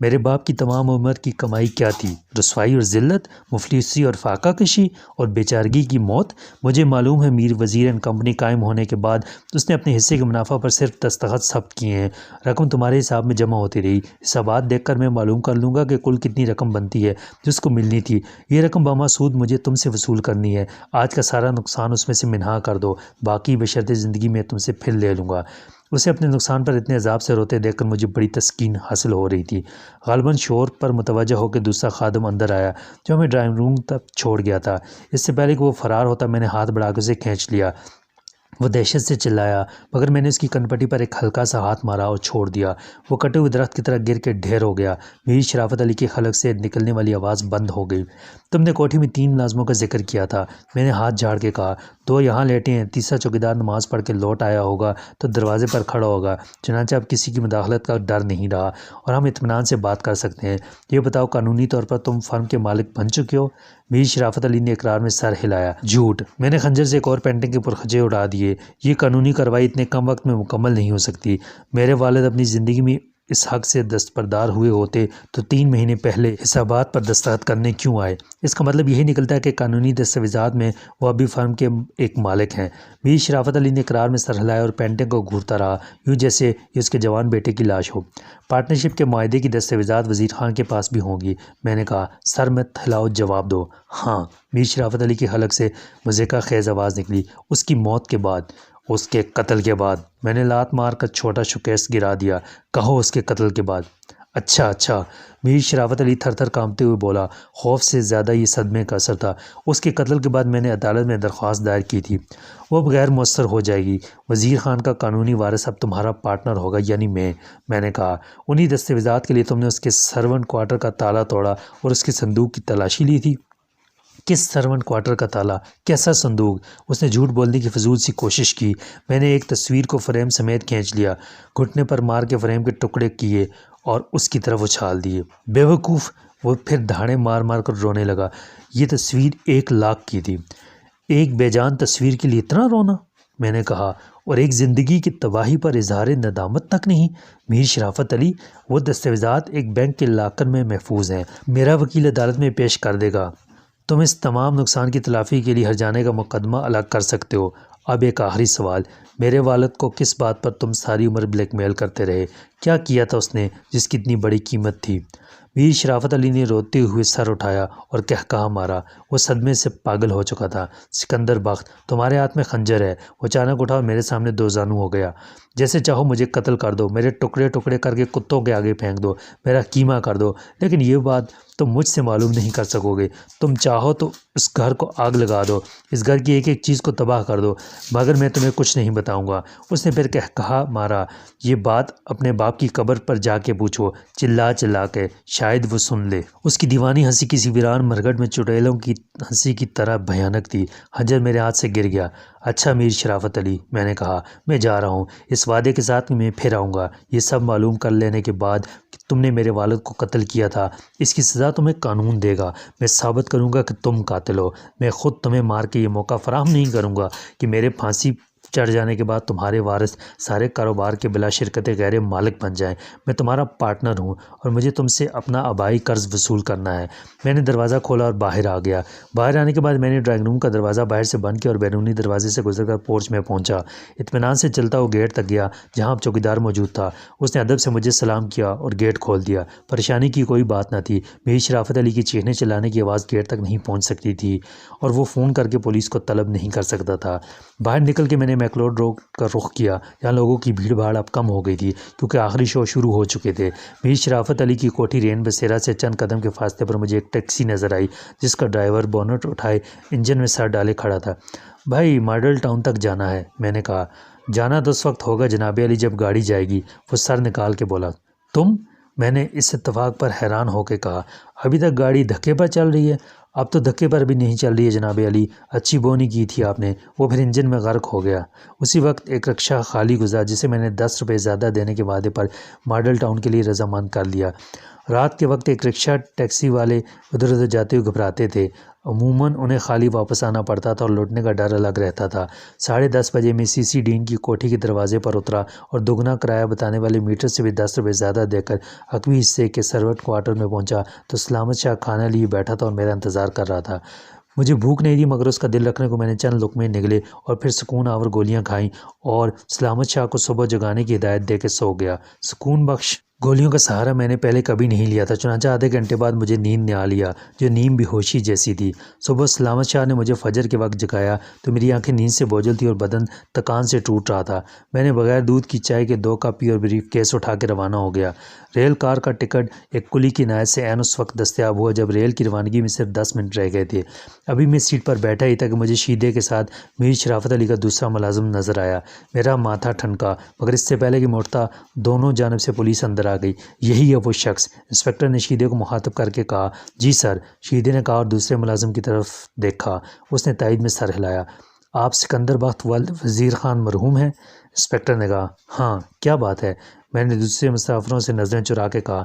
میرے باپ کی تمام عمر کی کمائی کیا تھی؟ رسوائی اور ذلت، مفلسی اور فاقہ کشی اور بیچارگی کی موت۔ مجھے معلوم ہے میر وزیر اینڈ کمپنی قائم ہونے کے بعد اس نے اپنے حصے کے منافع پر صرف دستخط ثبت کیے ہیں، رقم تمہارے حساب میں جمع ہوتی رہی۔ حسابات دیکھ کر میں معلوم کر لوں گا کہ کل کتنی رقم بنتی ہے جس کو ملنی تھی۔ یہ رقم بامسعود مجھے تم سے وصول کرنی ہے۔ آج کا سارا نقصان اس میں سے منہا کر دو، باقی بشرط زندگی میں تم سے پھر لے لوں گا۔ اسے اپنے نقصان پر اتنے عذاب سے روتے دیکھ کر مجھے بڑی تسکین حاصل ہو رہی تھی۔ غالباً شور پر متوجہ ہو کے دوسرا خادم اندر آیا جو ہمیں ڈرائنگ روم تک چھوڑ گیا تھا۔ اس سے پہلے کہ وہ فرار ہوتا میں نے ہاتھ بڑھا کے اسے کھینچ لیا۔ وہ دہشت سے چلایا مگر میں نے اس کی کنپٹی پر ایک ہلکا سا ہاتھ مارا اور چھوڑ دیا۔ وہ کٹے ہوئے درخت کی طرح گر کے ڈھیر ہو گیا۔ میر شرافت علی کے حلق سے نکلنے والی آواز بند ہو گئی۔ تم نے کوٹھی میں 3 ملازموں کا ذکر کیا تھا، میں نے ہاتھ جھاڑ کے کہا۔ 2 یہاں لیٹے ہیں، تیسرا چوکیدار نماز پڑھ کے لوٹ آیا ہوگا تو دروازے پر کھڑا ہوگا۔ چنانچہ اب کسی کی مداخلت کا ڈر نہیں رہا اور ہم اطمینان سے بات کر سکتے ہیں۔ یہ بتاؤ قانونی طور پر تم فرم کے مالک بن چکے ہو؟ میر شرافت علی نے اقرار میں سر ہلایا۔ جھوٹ! میں نے خنجر سے ایک اور پینٹنگ کے پرخچے اڑا دیے۔ یہ قانونی کارروائی اتنے کم وقت میں مکمل نہیں ہو سکتی۔ میرے والد اپنی زندگی میں اس حق سے دستبردار ہوئے ہوتے تو 3 مہینے پہلے حسابات پر دستخط کرنے کیوں آئے؟ اس کا مطلب یہی نکلتا ہے کہ قانونی دستاویزات میں وہ ابھی فرم کے ایک مالک ہیں۔ میر شرافت علی نے اقرار میں سر ہلایا اور پینٹنگ کو گھورتا رہا، یوں جیسے یہ اس کے جوان بیٹے کی لاش ہو۔ پارٹنرشپ کے معاہدے کی دستاویزات وزیر خان کے پاس بھی ہوں گی، میں نے کہا۔ سر مت ہلاؤ، جواب دو۔ ہاں۔ میر شرافت علی کے حلق سے مذائقہ خیز آواز نکلی۔ اس کی موت کے بعد، اس کے قتل کے بعد۔ میں نے لات مار کر چھوٹا شوکیس گرا دیا۔ کہو اس کے قتل کے بعد۔ اچھا۔ میر شرافت علی تھر تھر کانپتے ہوئے بولا۔ خوف سے زیادہ یہ صدمے کا اثر تھا۔ اس کے قتل کے بعد میں نے عدالت میں درخواست دائر کی تھی، وہ اب غیر مؤثر ہو جائے گی۔ وزیر خان کا قانونی وارث اب تمہارا پارٹنر ہوگا، یعنی میں نے کہا۔ انہی دستاویزات کے لیے تم نے اس کے سرونٹ کوارٹر کا تالا توڑا اور اس کے صندوق کی تلاشی لی تھی؟ کس سرونٹ کوارٹر کا تالا؟ کیسا صندوق؟ اس نے جھوٹ بولنے کی فضول سی کوشش کی۔ میں نے ایک تصویر کو فریم سمیت کھینچ لیا، گھٹنے پر مار کے فریم کے ٹکڑے کیے اور اس کی طرف اچھال دیے۔ بے وقوف! وہ پھر دھاڑیں مار مار کر رونے لگا۔ یہ تصویر 1 لاکھ کی تھی۔ ایک بے جان تصویر کے لیے اتنا رونا؟ میں نے کہا۔ اور ایک زندگی کی تباہی پر اظہار ندامت تک نہیں؟ میر شرافت علی، وہ دستاویزات ایک بینک کے لاکر میں محفوظ ہیں، میرا وکیل عدالت میں پیش کر دے گا۔ تم اس تمام نقصان کی تلافی کے لیے ہرجانے کا مقدمہ الگ کر سکتے ہو۔ اب ایک آخری سوال، میرے والد کو کس بات پر تم ساری عمر بلیک میل کرتے رہے؟ کیا کیا تھا اس نے جس کی اتنی بڑی قیمت تھی؟ میر شرافت علی نے روتے ہوئے سر اٹھایا اور قہقہا مارا۔ وہ صدمے سے پاگل ہو چکا تھا۔ سکندر بخت، تمہارے ہاتھ میں خنجر ہے۔ وہ اچانک اٹھا اور میرے سامنے 2 زانو ہو گیا۔ جیسے چاہو مجھے قتل کر دو، میرے ٹکڑے ٹکڑے کر کے کتوں کے آگے پھینک دو، میرا قیمہ کر دو، لیکن یہ بات تم مجھ سے معلوم نہیں کر سکو گے۔ تم چاہو تو اس گھر کو آگ لگا دو، اس گھر کی ایک ایک چیز کو تباہ کر دو، مگر میں تمہیں کچھ نہیں بتاؤں گا۔ اس نے پھر قہقہا مارا۔ یہ بات اپنے باپ کی قبر پر جا کے پوچھو، چلا چلا کے، شاید وہ سن لے۔ اس کی دیوانی ہنسی کسی ویران مرگٹ میں چڑیلوں کی ہنسی کی طرح بھیانک تھی۔ خنجر میرے ہاتھ سے گر گیا۔ اچھا میر شرافت علی، میں نے کہا، میں جا رہا ہوں، اس وعدے کے ساتھ کہ میں پھر آؤں گا۔ یہ سب معلوم کر لینے کے بعد کہ تم نے میرے والد کو قتل کیا تھا، اس کی سزا تمہیں قانون دے گا۔ میں ثابت کروں گا کہ تم قاتل ہو۔ میں خود تمہیں مار کے یہ موقع فراہم نہیں کروں گا کہ میرے پھانسی چڑھ جانے کے بعد تمہارے وارث سارے کاروبار کے بلا شرکت غیر مالک بن جائیں۔ میں تمہارا پارٹنر ہوں اور مجھے تم سے اپنا آبائی قرض وصول کرنا ہے۔ میں نے دروازہ کھولا اور باہر آ گیا۔ باہر آنے کے بعد میں نے ڈرائنگ روم کا دروازہ باہر سے بند کیا اور بیرونی دروازے سے گزر کر پورچ میں پہنچا۔ اطمینان سے چلتا ہوا گیٹ تک گیا جہاں اب چوکیدار موجود تھا۔ اس نے ادب سے مجھے سلام کیا اور گیٹ کھول دیا۔ پریشانی کی کوئی بات نہ تھی۔ میر شرافت علی کی چیخنے چلانے کی آواز گیٹ تک نہیں پہنچ سکتی تھی اور وہ فون کر کے پولیس کو طلب نہیں کر سکتا تھا۔ باہر نکل کے میں نے میکلوڈ روڈ کا رخ کیا۔ یہاں لوگوں کی بھیڑ بھاڑ اب کم ہو گئی تھی کیونکہ آخری شو شروع ہو چکے تھے۔ میر شرافت علی کی کوٹھی رین بسیرا سے چند قدم کے فاصلے پر مجھے ایک ٹیکسی نظر آئی جس کا ڈرائیور بونٹ اٹھائے انجن میں سر ڈالے کھڑا تھا۔ بھائی ماڈل ٹاؤن تک جانا ہے، میں نے کہا۔ جانا تو اس وقت ہوگا جناب علی جب گاڑی جائے گی، وہ سر نکال کے بولا۔ تم؟ میں نے اس اتفاق پر حیران ہو کے کہا۔ ابھی تک گاڑی دھکے پر چل رہی ہے؟ اب تو دھکے پر بھی نہیں چل رہی ہے جناب علی، اچھی بو نہیں کی تھی آپ نے، وہ پھر انجن میں غرق ہو گیا۔ اسی وقت ایک رکشہ خالی گزرا جسے میں نے 10 روپے زیادہ دینے کے وعدے پر ماڈل ٹاؤن کے لیے رضامند کر لیا۔ رات کے وقت ایک رکشہ ٹیکسی والے ادھر ادھر جاتے ہوئے گھبراتے تھے، عموماً انہیں خالی واپس آنا پڑتا تھا اور لوٹنے کا ڈر الگ رہتا تھا۔ 10:30 بجے میں سی ڈین کی کوٹھی کے دروازے پر اترا اور دگنا کرایہ بتانے والے میٹر سے بھی 10 روپے زیادہ دے کر حقوی حصے کے سروٹ کوارٹر میں پہنچا تو سلامت شاہ کھانا لیے بیٹھا تھا اور میرا انتظار کر رہا تھا۔ مجھے بھوک نہیں تھی مگر اس کا دل رکھنے کو میں نے چند لقمے نگلے اور پھر سکون آور گولیاں کھائیں اور سلامت شاہ کو صبح جگانے کی ہدایت دے کے سو گیا۔ سکون بخش گولیوں کا سہارا میں نے پہلے کبھی نہیں لیا تھا، چنانچہ آدھے گھنٹے بعد مجھے نیند نے آ لیا جو نیم بے ہوشی جیسی تھی۔ صبح سلامت شاہ نے مجھے فجر کے وقت جگایا تو میری آنکھیں نیند سے بوجھل تھی اور بدن تکان سے ٹوٹ رہا تھا۔ میں نے بغیر دودھ کی چائے کے 2 کپ پی اور بریف کیس اٹھا کے روانہ ہو گیا۔ ریل کار کا ٹکٹ ایک کلی کی عنایت سے عین اس وقت دستیاب ہوا جب ریل کی روانگی میں صرف 10 منٹ رہ گئے تھے۔ ابھی میں سیٹ پر بیٹھا ہی تھا کہ مجھے شیدے کے ساتھ میر شرافت علی کا دوسرا ملازم نظر آیا۔ میرا ماتھا ٹھنکا مگر اس سے پہلے کہ میں اٹھتا دونوں جانب سے پولیس اندر آ گئی۔ یہی ہے وہ شخص، انسپکٹر نے شیدے کو مخاطب کر کے کہا۔ جی سر، شیدے نے کہا اور دوسرے ملازم کی طرف دیکھا۔ اس نے تائید میں سر ہلایا۔ آپ سکندر بخت ولد وزیر خان مرحوم ہیں؟ انسپکٹر نے کہا۔ ہاں، کیا بات ہے؟ میں نے دوسرے مسافروں سے نظریں چرا کے کہا۔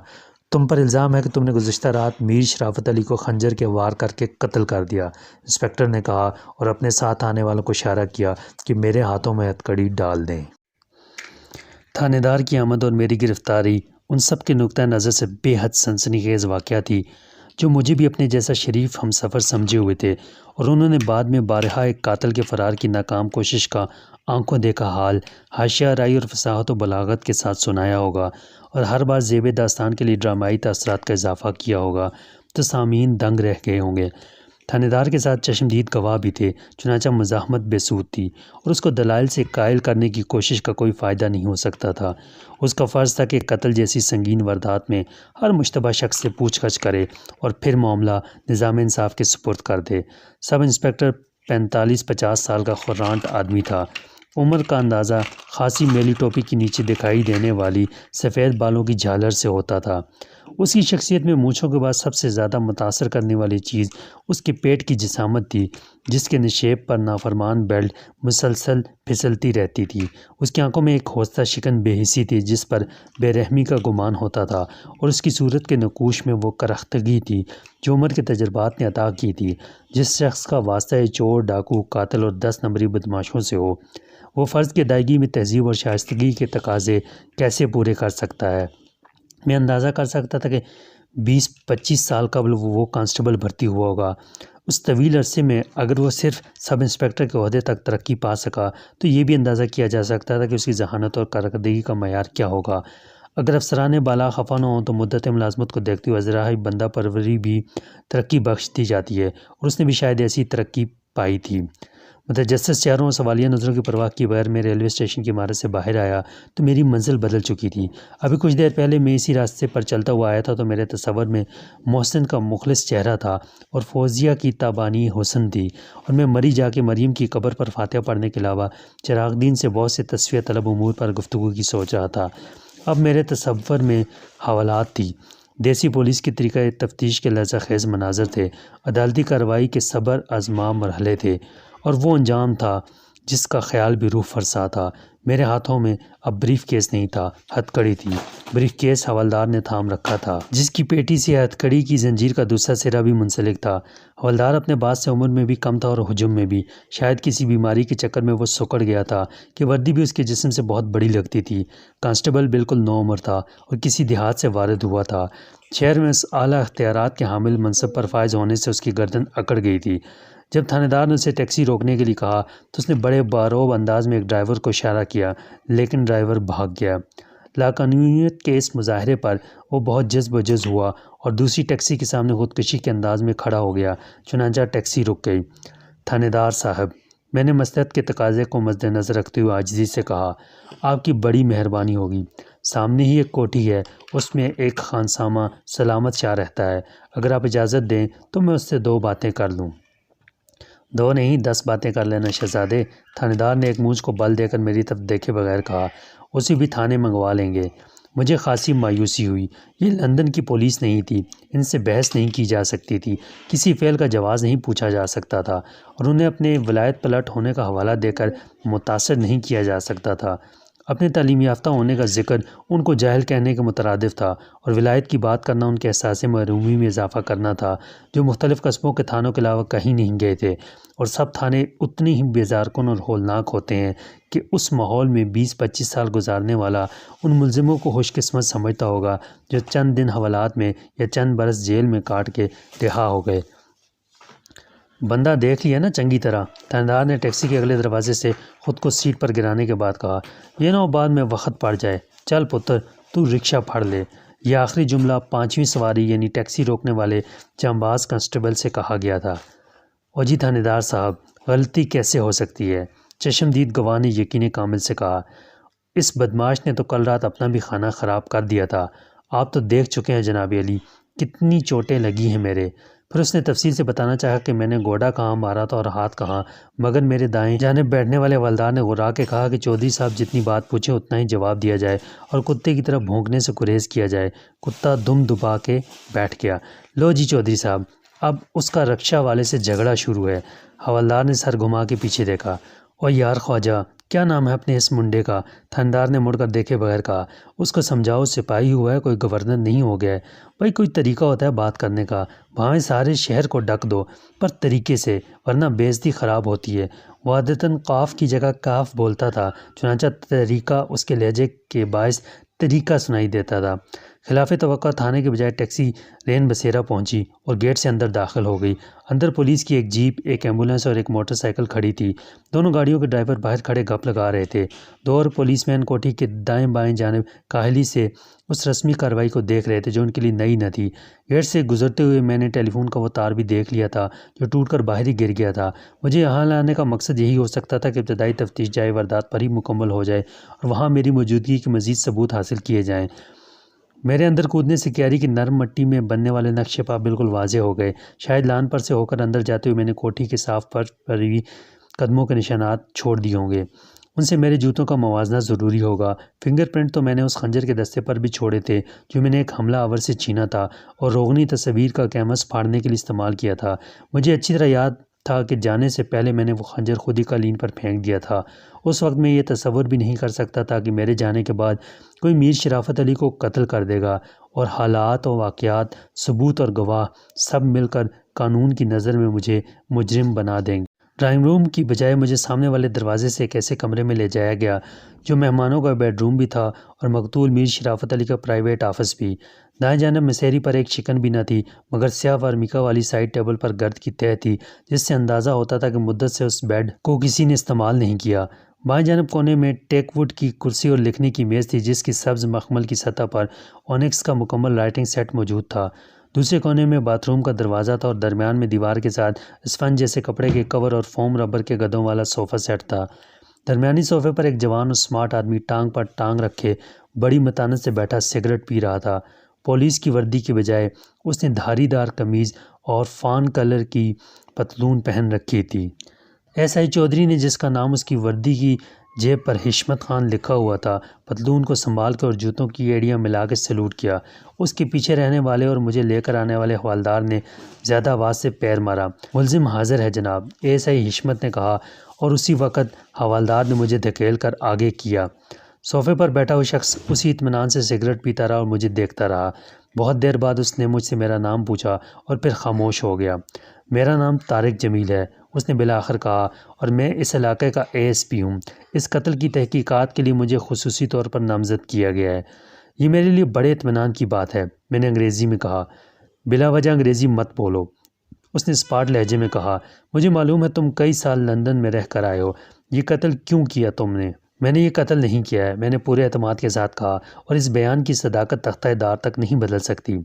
تم پر الزام ہے کہ تم نے گزشتہ رات میر شرافت علی کو خنجر کے وار کر کے قتل کر دیا، انسپکٹر نے کہا اور اپنے ساتھ آنے والوں کو اشارہ کیا کہ میرے ہاتھوں میں ہتھکڑی ڈال دیں۔ تھانے دار کی آمد اور میری گرفتاری ان سب کے نقطۂ نظر سے بے حد سنسنی خیز واقعہ تھی جو مجھے بھی اپنے جیسا شریف ہم سفر سمجھے ہوئے تھے، اور انہوں نے بعد میں بارہا ایک قاتل کے فرار کی ناکام کوشش کا آنکھوں دیکھا حال حاشیہ آرائی اور فصاحت و بلاغت کے ساتھ سنایا ہوگا اور ہر بار زیب داستان کے لیے ڈرامائی تاثرات کا اضافہ کیا ہوگا تو سامعین دنگ رہ گئے ہوں گے۔ تھانے دار کے ساتھ چشمدید گواہ بھی تھے، چنانچہ مزاحمت بے سود تھی اور اس کو دلائل سے قائل کرنے کی کوشش کا کوئی فائدہ نہیں ہو سکتا تھا۔ اس کا فرض تھا کہ قتل جیسی سنگین واردات میں ہر مشتبہ شخص سے پوچھ گچھ کرے اور پھر معاملہ نظام انصاف کے سپرد کر دے۔ سب انسپکٹر 45-50 سال کا خرانٹ آدمی تھا۔ عمر کا اندازہ خاصی میلی ٹوپی کے نیچے دکھائی دینے والی سفید بالوں کی جھالر سے ہوتا تھا۔ اس کی شخصیت میں مونچھوں کے بعد سب سے زیادہ متاثر کرنے والی چیز اس کے پیٹ کی جسامت تھی، جس کے نشیب پر نافرمان بیلٹ مسلسل پھسلتی رہتی تھی۔ اس کی آنکھوں میں ایک ہوستہ شکن بے حسی تھی جس پر بے رحمی کا گمان ہوتا تھا، اور اس کی صورت کے نقوش میں وہ کرختگی تھی جو عمر کے تجربات نے عطا کی تھی۔ جس شخص کا واسطہ چور، ڈاکو، قاتل اور 10 نمبری بدماشوں سے ہو، وہ فرض کی ادائیگی میں تہذیب اور شائستگی کے تقاضے کیسے پورے کر سکتا ہے؟ میں اندازہ کر سکتا تھا کہ 20-25 سال قبل وہ کانسٹیبل بھرتی ہوا ہوگا۔ اس طویل عرصے میں اگر وہ صرف سب انسپکٹر کے عہدے تک ترقی پا سکا تو یہ بھی اندازہ کیا جا سکتا تھا کہ اس کی ذہانت اور کارکردگی کا معیار کیا ہوگا۔ اگر افسران بالا خفا نہ ہوں تو مدت ملازمت کو دیکھتے ہوئے اجرائی بندہ پروری بھی ترقی بخش دی جاتی ہے، اور اس نے بھی شاید ایسی ترقی پائی تھی۔ متجسس چہروں اور سوالیہ نظروں کی پرواہ کیے بغیر میں ریلوے اسٹیشن کی عمارت سے باہر آیا تو میری منزل بدل چکی تھی۔ ابھی کچھ دیر پہلے میں اسی راستے پر چلتا ہوا آیا تھا تو میرے تصور میں محسن کا مخلص چہرہ تھا اور فوزیہ کی تابانی حسن تھی، اور میں مری جا کے مریم کی قبر پر فاتحہ پڑھنے کے علاوہ چراغ دین سے بہت سے تصفیہ طلب امور پر گفتگو کی سوچ رہا تھا۔ اب میرے تصور میں حوالات تھی، دیسی پولیس کی طریقہ تفتیش کے لرزہ خیز مناظر تھے، عدالتی کارروائی کے صبر آزما مرحلے تھے، اور وہ انجام تھا جس کا خیال بھی روح فرسا تھا۔ میرے ہاتھوں میں اب بریف کیس نہیں تھا، ہتھکڑی تھی۔ بریف کیس حوالدار نے تھام رکھا تھا، جس کی پیٹی سے ہتھکڑی کی زنجیر کا دوسرا سرا بھی منسلک تھا۔ حوالدار اپنے بعد سے عمر میں بھی کم تھا اور حجم میں بھی، شاید کسی بیماری کے چکر میں وہ سکڑ گیا تھا کہ وردی بھی اس کے جسم سے بہت بڑی لگتی تھی۔ کانسٹیبل بالکل نو عمر تھا اور کسی دیہات سے وارد ہوا تھا۔ شہر میں اس اعلیٰ اختیارات کے حامل منصب پر فائز ہونے سے اس کی گردن اکڑ گئی تھی۔ جب تھانے دار نے اسے ٹیکسی روکنے کے لیے کہا تو اس نے بڑے باروب انداز میں ایک ڈرائیور کو اشارہ کیا، لیکن ڈرائیور بھاگ گیا۔ لاقانونیت کے اس مظاہرے پر وہ بہت جذب و جذب ہوا اور دوسری ٹیکسی کے سامنے خودکشی کے انداز میں کھڑا ہو گیا، چنانچہ ٹیکسی رک گئی۔ تھانے دار صاحب، میں نے مصلحت کے تقاضے کو مد نظر رکھتے ہوئے عاجزی سے کہا، آپ کی بڑی مہربانی ہوگی۔ سامنے ہی ایک کوٹھی ہے، اس میں ایک خانسامہ سلامت شاہ رہتا ہے، اگر آپ اجازت دیں تو میں اس سے 2 باتیں کر لوں۔ 2 نہیں 10 باتیں کر لینا شہزادے، تھانے دار نے ایک مونچھ کو بل دے کر میری طرف دیکھے بغیر کہا۔ اسے بھی تھانے منگوا لیں گے۔ مجھے خاصی مایوسی ہوئی۔ یہ لندن کی پولیس نہیں تھی، ان سے بحث نہیں کی جا سکتی تھی، کسی فعل کا جواز نہیں پوچھا جا سکتا تھا، اور انہیں اپنے ولایت پلٹ ہونے کا حوالہ دے کر متاثر نہیں کیا جا سکتا تھا۔ اپنے تعلیم یافتہ ہونے کا ذکر ان کو جاہل کہنے کے مترادف تھا، اور ولایت کی بات کرنا ان کے احساس محرومی میں اضافہ کرنا تھا، جو مختلف قصبوں کے تھانوں کے علاوہ کہیں نہیں گئے تھے، اور سب تھانے اتنے ہی بیزار کن اور ہولناک ہوتے ہیں کہ اس ماحول میں 20-25 سال گزارنے والا ان ملزموں کو خوش قسمت سمجھتا ہوگا جو چند دن حوالات میں یا چند برس جیل میں کاٹ کے رہا ہو گئے۔ بندہ دیکھ لیا نا چنگی طرح، تھاندار نے ٹیکسی کے اگلے دروازے سے خود کو سیٹ پر گرانے کے بعد کہا۔ یہ نہ ہو بعد میں وقت پڑ جائے، چل پتر تو رکشہ پھڑ لے۔ یہ آخری جملہ 5ویں سواری یعنی ٹیکسی روکنے والے جانباز کانسٹیبل سے کہا گیا تھا۔ او جی تھانے دار صاحب، غلطی کیسے ہو سکتی ہے؟ چشمدید گواہ نے یقین کامل سے کہا۔ اس بدماش نے تو کل رات اپنا بھی کھانا خراب کر دیا تھا۔ آپ تو دیکھ چکے ہیں جناب علی، کتنی چوٹیں لگی ہیں میرے۔ پھر اس نے تفصیل سے بتانا چاہا کہ میں نے گوڈا کہاں مارا تھا اور ہاتھ کہاں، مگر میرے دائیں جانب بیٹھنے والے حوالدار نے غرا کے کہا کہ چودھری صاحب جتنی بات پوچھیں اتنا ہی جواب دیا جائے اور کتے کی طرح بھونکنے سے گریز کیا جائے۔ کتا دم دبا کے بیٹھ گیا۔ لو جی چودھری صاحب، اب اس کا رکشہ والے سے جھگڑا شروع ہے۔ حوالدار نے سر گھما کے پیچھے دیکھا۔ او یار خواجہ، کیا نام ہے اپنے اس منڈے کا؟ تھاندار نے مڑ کر دیکھے بغیر کہا۔ اس کو سمجھاؤ، سپاہی ہوا ہے، کوئی گورنر نہیں ہو گیا ہے۔ بھائی کوئی طریقہ ہوتا ہے بات کرنے کا، بھاویں سارے شہر کو ڈک دو، پر طریقے سے، ورنہ بےعزتی خراب ہوتی ہے۔ وہ عادتاً قاف کی جگہ کاف بولتا تھا، چنانچہ طریقہ اس کے لہجے کے باعث طریقہ سنائی دیتا تھا۔ خلاف توقع تھانے کے بجائے ٹیکسی رین بسیرا پہنچی اور گیٹ سے اندر داخل ہو گئی۔ اندر پولیس کی ایک جیپ، ایک ایمبولینس اور ایک موٹر سائیکل کھڑی تھی۔ دونوں گاڑیوں کے ڈرائیور باہر کھڑے گپ لگا رہے تھے۔ دو اور پولیس مین کوٹھی کے دائیں بائیں جانب کاہلی سے اس رسمی کارروائی کو دیکھ رہے تھے جو ان کے لیے نئی نہ تھی۔ گیٹ سے گزرتے ہوئے میں نے ٹیلی فون کا وہ تار بھی دیکھ لیا تھا جو ٹوٹ کر باہر ہی گر گیا تھا۔ مجھے یہاں لانے کا مقصد یہی ہو سکتا تھا کہ ابتدائی تفتیش جائے واردات پر ہی مکمل ہو جائے اور وہاں میری موجودگی کے مزید ثبوت حاصل کیے جائیں۔ میرے اندر کودنے سے کیاری کی نرم مٹی میں بننے والے نقشے پا بالکل واضح ہو گئے۔ شاید لان پر سے ہو کر اندر جاتے ہوئے میں نے کوٹھی کے صاف فرش پر بھی قدموں کے نشانات چھوڑ دیے ہوں گے۔ ان سے میرے جوتوں کا موازنہ ضروری ہوگا۔ فنگر پرنٹ تو میں نے اس خنجر کے دستے پر بھی چھوڑے تھے جو میں نے ایک حملہ آور سے چھینا تھا اور روغنی تصویر کا کینوس پھاڑنے کے لیے استعمال کیا تھا۔ مجھے اچھی طرح یاد تھا کہ جانے سے پہلے میں نے وہ خنجر خود ہی قالین پر پھینک دیا تھا۔ اس وقت میں یہ تصور بھی نہیں کر سکتا تھا کہ میرے جانے کے بعد کوئی میر شرافت علی کو قتل کر دے گا اور حالات و واقعات، ثبوت اور گواہ سب مل کر قانون کی نظر میں مجھے مجرم بنا دیں گے۔ ڈرائنگ روم کی بجائے مجھے سامنے والے دروازے سے ایک ایسے کمرے میں لے جایا گیا جو مہمانوں کا بیڈ روم بھی تھا اور مقتول میر شرافت علی کا پرائیویٹ آفس بھی۔ دائیں جانب مسیری پر ایک شکن بھی نہ تھی مگر سیاہ ورمیکا والی سائیڈ ٹیبل پر گرد کی تہہ تھی جس سے اندازہ ہوتا تھا کہ مدت سے اس بیڈ کو کسی نے استعمال نہیں کیا۔ بائیں جانب کونے میں ٹیک ووڈ کی کرسی اور لکھنے کی میز تھی جس کی سبز مخمل کی سطح پر اونکس کا مکمل رائٹنگ سیٹ موجود تھا۔ دوسرے کونے میں باتھ روم کا دروازہ تھا اور درمیان میں دیوار کے ساتھ اسفنج جیسے کپڑے کے کور اور فوم ربر کے گدوں والا صوفہ سیٹ تھا۔ درمیانی صوفے پر ایک جوان اور سمارٹ آدمی ٹانگ پر ٹانگ رکھے بڑی متانت سے بیٹھا سگریٹ پی رہا تھا۔ پولیس کی وردی کے بجائے اس نے دھاری دار قمیض اور فان کلر کی پتلون پہن رکھی تھی۔ ایس آئی چودھری نے، جس کا نام اس کی وردی کی جیب پر حشمت خان لکھا ہوا تھا، پتلون کو سنبھال کے اور جوتوں کی ایڑیاں ملا کے سلوٹ کیا۔ اس کے پیچھے رہنے والے اور مجھے لے کر آنے والے حوالدار نے زیادہ آواز سے پیر مارا۔ ملزم حاضر ہے جناب، ایس آئی حشمت نے کہا اور اسی وقت حوالدار نے مجھے دھکیل کر آگے کیا۔ صوفے پر بیٹھا ہوا شخص اسی اطمینان سے سگریٹ پیتا رہا اور مجھے دیکھتا رہا۔ بہت دیر بعد اس نے مجھ سے میرا نام پوچھا اور پھر خاموش ہو گیا۔ میرا نام طارق جمیل ہے، اس نے بالآخر کہا، اور میں اس علاقے کا اے ایس پی ہوں۔ اس قتل کی تحقیقات کے لیے مجھے خصوصی طور پر نامزد کیا گیا ہے۔ یہ میرے لیے بڑے اطمینان کی بات ہے، میں نے انگریزی میں کہا۔ بلا وجہ انگریزی مت بولو، اس نے اسپاٹ لہجے میں کہا۔ مجھے معلوم ہے تم کئی سال لندن میں رہ کر آئے ہو۔ یہ قتل کیوں کیا تم نے؟ میں نے یہ قتل نہیں کیا ہے، میں نے پورے اعتماد کے ساتھ کہا، اور اس بیان کی صداقت تختہ دار تک نہیں بدل سکتی۔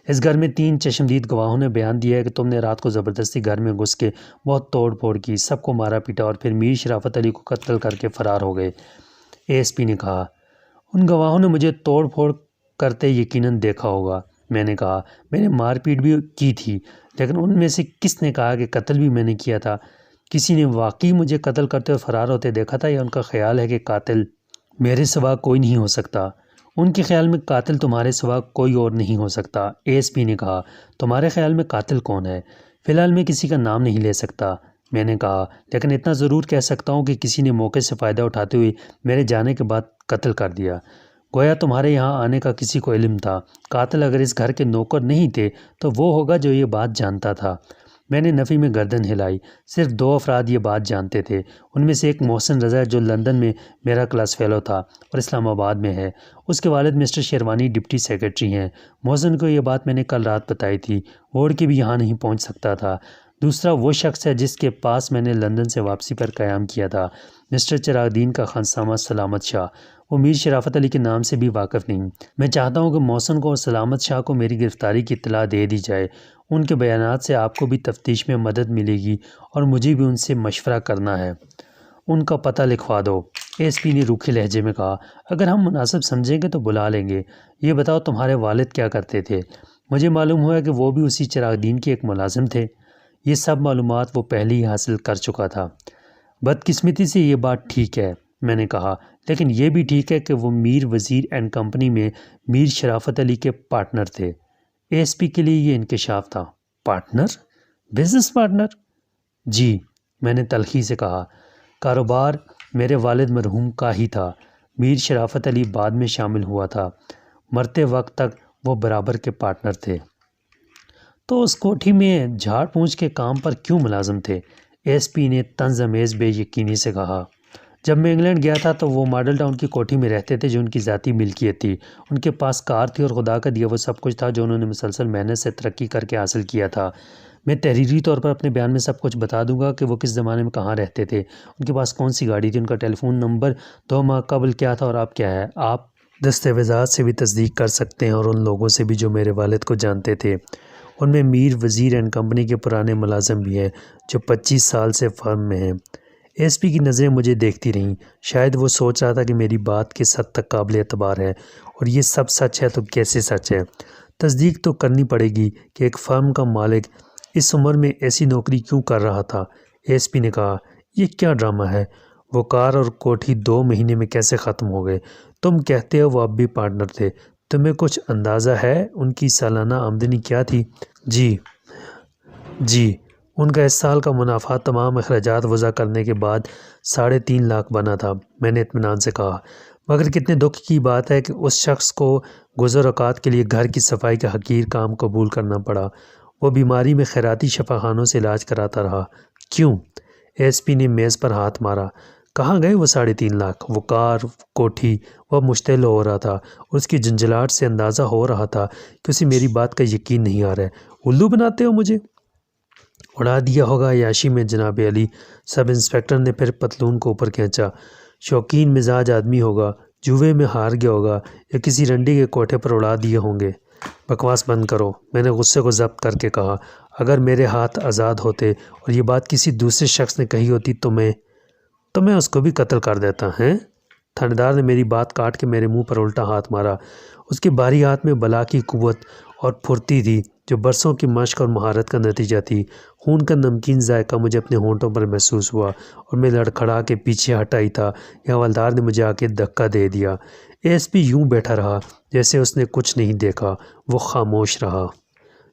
اس گھر میں 3 چشمدید گواہوں نے بیان دیا ہے کہ تم نے رات کو زبردستی گھر میں گھس کے بہت توڑ پھوڑ کی، سب کو مارا پیٹا اور پھر میر شرافت علی کو قتل کر کے فرار ہو گئے، اے ایس پی نے کہا۔ ان گواہوں نے مجھے توڑ پھوڑ کرتے یقیناً دیکھا ہوگا، میں نے کہا۔ میں نے مار پیٹ بھی کی تھی، لیکن ان میں سے کس نے کہا کہ قتل بھی میں نے کیا تھا؟ کسی نے واقعی مجھے قتل کرتے اور فرار ہوتے دیکھا تھا یا ان کا خیال ہے کہ قاتل میرے سوا کوئی نہیں ہو سکتا؟ ان کے خیال میں قاتل تمہارے سوا کوئی اور نہیں ہو سکتا۔ اے ایس پی نے کہا، تمہارے خیال میں قاتل کون ہے؟ فی الحال میں کسی کا نام نہیں لے سکتا، میں نے کہا، لیکن اتنا ضرور کہہ سکتا ہوں کہ کسی نے موقع سے فائدہ اٹھاتے ہوئے میرے جانے کے بعد قتل کر دیا۔ گویا تمہارے یہاں آنے کا کسی کو علم تھا۔ قاتل اگر اس گھر کے نوکر نہیں تھے تو وہ ہوگا جو یہ بات جانتا تھا۔ میں نے نفی میں گردن ہلائی۔ صرف 2 افراد یہ بات جانتے تھے، ان میں سے ایک محسن رضا جو لندن میں میرا کلاس فیلو تھا اور اسلام آباد میں ہے۔ اس کے والد مسٹر شیروانی ڈپٹی سیکرٹری ہیں۔ محسن کو یہ بات میں نے کل رات بتائی تھی، وہ اڑ کے بھی یہاں نہیں پہنچ سکتا تھا۔ دوسرا وہ شخص ہے جس کے پاس میں نے لندن سے واپسی پر قیام کیا تھا، مسٹر چراغ دین کا خانسامہ سلامت شاہ۔ وہ میر شرافت علی کے نام سے بھی واقف نہیں۔ میں چاہتا ہوں کہ محسن کو اور سلامت شاہ کو میری گرفتاری کی اطلاع دے دی جائے۔ ان کے بیانات سے آپ کو بھی تفتیش میں مدد ملے گی اور مجھے بھی ان سے مشورہ کرنا ہے۔ ان کا پتہ لکھوا دو، ایس پی نے روکھے لہجے میں کہا۔ اگر ہم مناسب سمجھیں گے تو بلا لیں گے۔ یہ بتاؤ تمہارے والد کیا کرتے تھے؟ مجھے معلوم ہوا کہ وہ بھی اسی چراغ دین کے ایک ملازم تھے۔ یہ سب معلومات وہ پہلے ہی حاصل کر چکا تھا۔ بدقسمتی سے یہ بات ٹھیک ہے، میں نے کہا، لیکن یہ بھی ٹھیک ہے کہ وہ میر وزیر اینڈ کمپنی میں میر شرافت علی کے پارٹنر تھے۔ اے ایس پی کے لیے یہ انکشاف تھا۔ پارٹنر؟ Business partner? جی، میں نے تلخی سے کہا۔ کاروبار میرے والد مرحوم کا ہی تھا۔ میر شرافت علی بعد میں شامل ہوا تھا۔ مرتے وقت تک وہ برابر کے پارٹنر تھے۔ تو اس کوٹھی میں جھاڑ پونچھ کے کام پر کیوں ملازم تھے؟ ایس پی نے طنز امیز بے یقینی سے کہا۔ جب میں انگلینڈ گیا تھا تو وہ ماڈل ٹاؤن کی کوٹھی میں رہتے تھے جو ان کی ذاتی ملکیت تھی۔ ان کے پاس کار تھی اور خدا کا دیا وہ سب کچھ تھا جو انہوں نے مسلسل محنت سے ترقی کر کے حاصل کیا تھا۔ میں تحریری طور پر اپنے بیان میں سب کچھ بتا دوں گا کہ وہ کس زمانے میں کہاں رہتے تھے، ان کے پاس کون سی گاڑی تھی، ان کا ٹیلی فون نمبر 2 ماہ قبل کیا تھا اور اب کیا ہے۔ آپ دستاویزات سے بھی تصدیق کر سکتے ہیں اور ان لوگوں سے بھی جو میرے والد کو جانتے تھے۔ ان میں میر وزیر اینڈ کمپنی کے پرانے ملازم بھی ہیں جو 25 سال سے فرم میں ہیں۔ ایس پی کی نظریں مجھے دیکھتی رہیں۔ شاید وہ سوچ رہا تھا کہ میری بات کس حد تک قابل اعتبار ہے، اور یہ سب سچ ہے تو کیسے سچ ہے۔ تصدیق تو کرنی پڑے گی کہ ایک فرم کا مالک اس عمر میں ایسی نوکری کیوں کر رہا تھا۔ ایس پی نے کہا، یہ کیا ڈرامہ ہے؟ وہ کار اور کوٹھی 2 مہینے میں کیسے ختم ہو گئے؟ تم کہتے ہو وہ اب بھی پارٹنر تھے، تمہیں کچھ اندازہ ہے ان کی سالانہ آمدنی کیا تھی؟ جی، ان کا اس سال کا منافع تمام اخراجات وضع کرنے کے بعد 3.5 لاکھ بنا تھا، میں نے اطمینان سے کہا۔ مگر کتنے دکھ کی بات ہے کہ اس شخص کو گزر اوقات کے لیے گھر کی صفائی کا حقیر کام قبول کرنا پڑا۔ وہ بیماری میں خیراتی شفاخانوں سے علاج کراتا رہا۔ کیوں؟ ایس پی نے میز پر ہاتھ مارا۔ کہاں گئے وہ 3.5 لاکھ؟ وہ کار، کوٹھی؟ وہ مشتعل ہو رہا تھا اور اس کی جھنجھلاہٹ سے اندازہ ہو رہا تھا کہ اسے میری بات کا یقین نہیں آ رہا ہے۔ الو بناتے ہو مجھے؟ اڑا دیا ہوگا عیاشی میں جناب علی۔ سب انسپکٹر نے پھر پتلون کو اوپر کھینچا۔ شوقین مزاج آدمی ہوگا، جوئے میں ہار گیا ہوگا یا کسی رنڈی کے کوٹھے پر اڑا دیے ہوں گے۔ بکواس بند کرو، میں نے غصے کو ضبط کر کے کہا۔ اگر میرے ہاتھ آزاد ہوتے اور یہ بات کسی دوسرے شخص نے کہی ہوتی تو میں اس کو بھی قتل کر دیتا ہیں۔ تھانے دار نے میری بات کاٹ کے میرے منہ پر الٹا ہاتھ مارا۔ اس کے بھاری ہاتھ میں بلا کی قوت اور پھرتی تھی جو برسوں کی مشق اور مہارت کا نتیجہ تھی۔ خون کا نمکین ذائقہ مجھے اپنے ہونٹوں پر محسوس ہوا اور میں لڑکھڑا کے پیچھے ہٹ آئی تھا کہ حوالدار نے مجھے آ کے دھکا دے دیا۔ ایس پی یوں بیٹھا رہا جیسے اس نے کچھ نہیں دیکھا، وہ خاموش رہا۔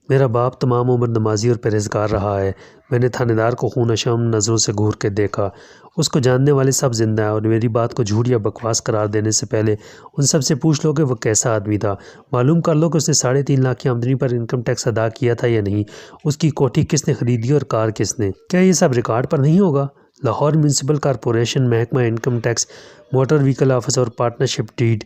میرا باپ تمام عمر نمازی اور پرہیزگار رہا ہے۔ میں نے تھانے دار کو خون اشم نظروں سے گھور کے دیکھا۔ اس کو جاننے والے سب زندہ ہیں اور میری بات کو جھوٹ یا بکواس قرار دینے سے پہلے ان سب سے پوچھ لو کہ وہ کیسا آدمی تھا۔ معلوم کر لو کہ اس نے 3.5 لاکھ کی آمدنی پر انکم ٹیکس ادا کیا تھا یا نہیں۔ اس کی کوٹھی کس نے خریدی اور کار کس نے؟ کیا یہ سب ریکارڈ پر نہیں ہوگا؟ لاہور میونسپل کارپوریشن، محکمہ income tax, motor vehicle office اور پارٹنرشپ ڈیڈ۔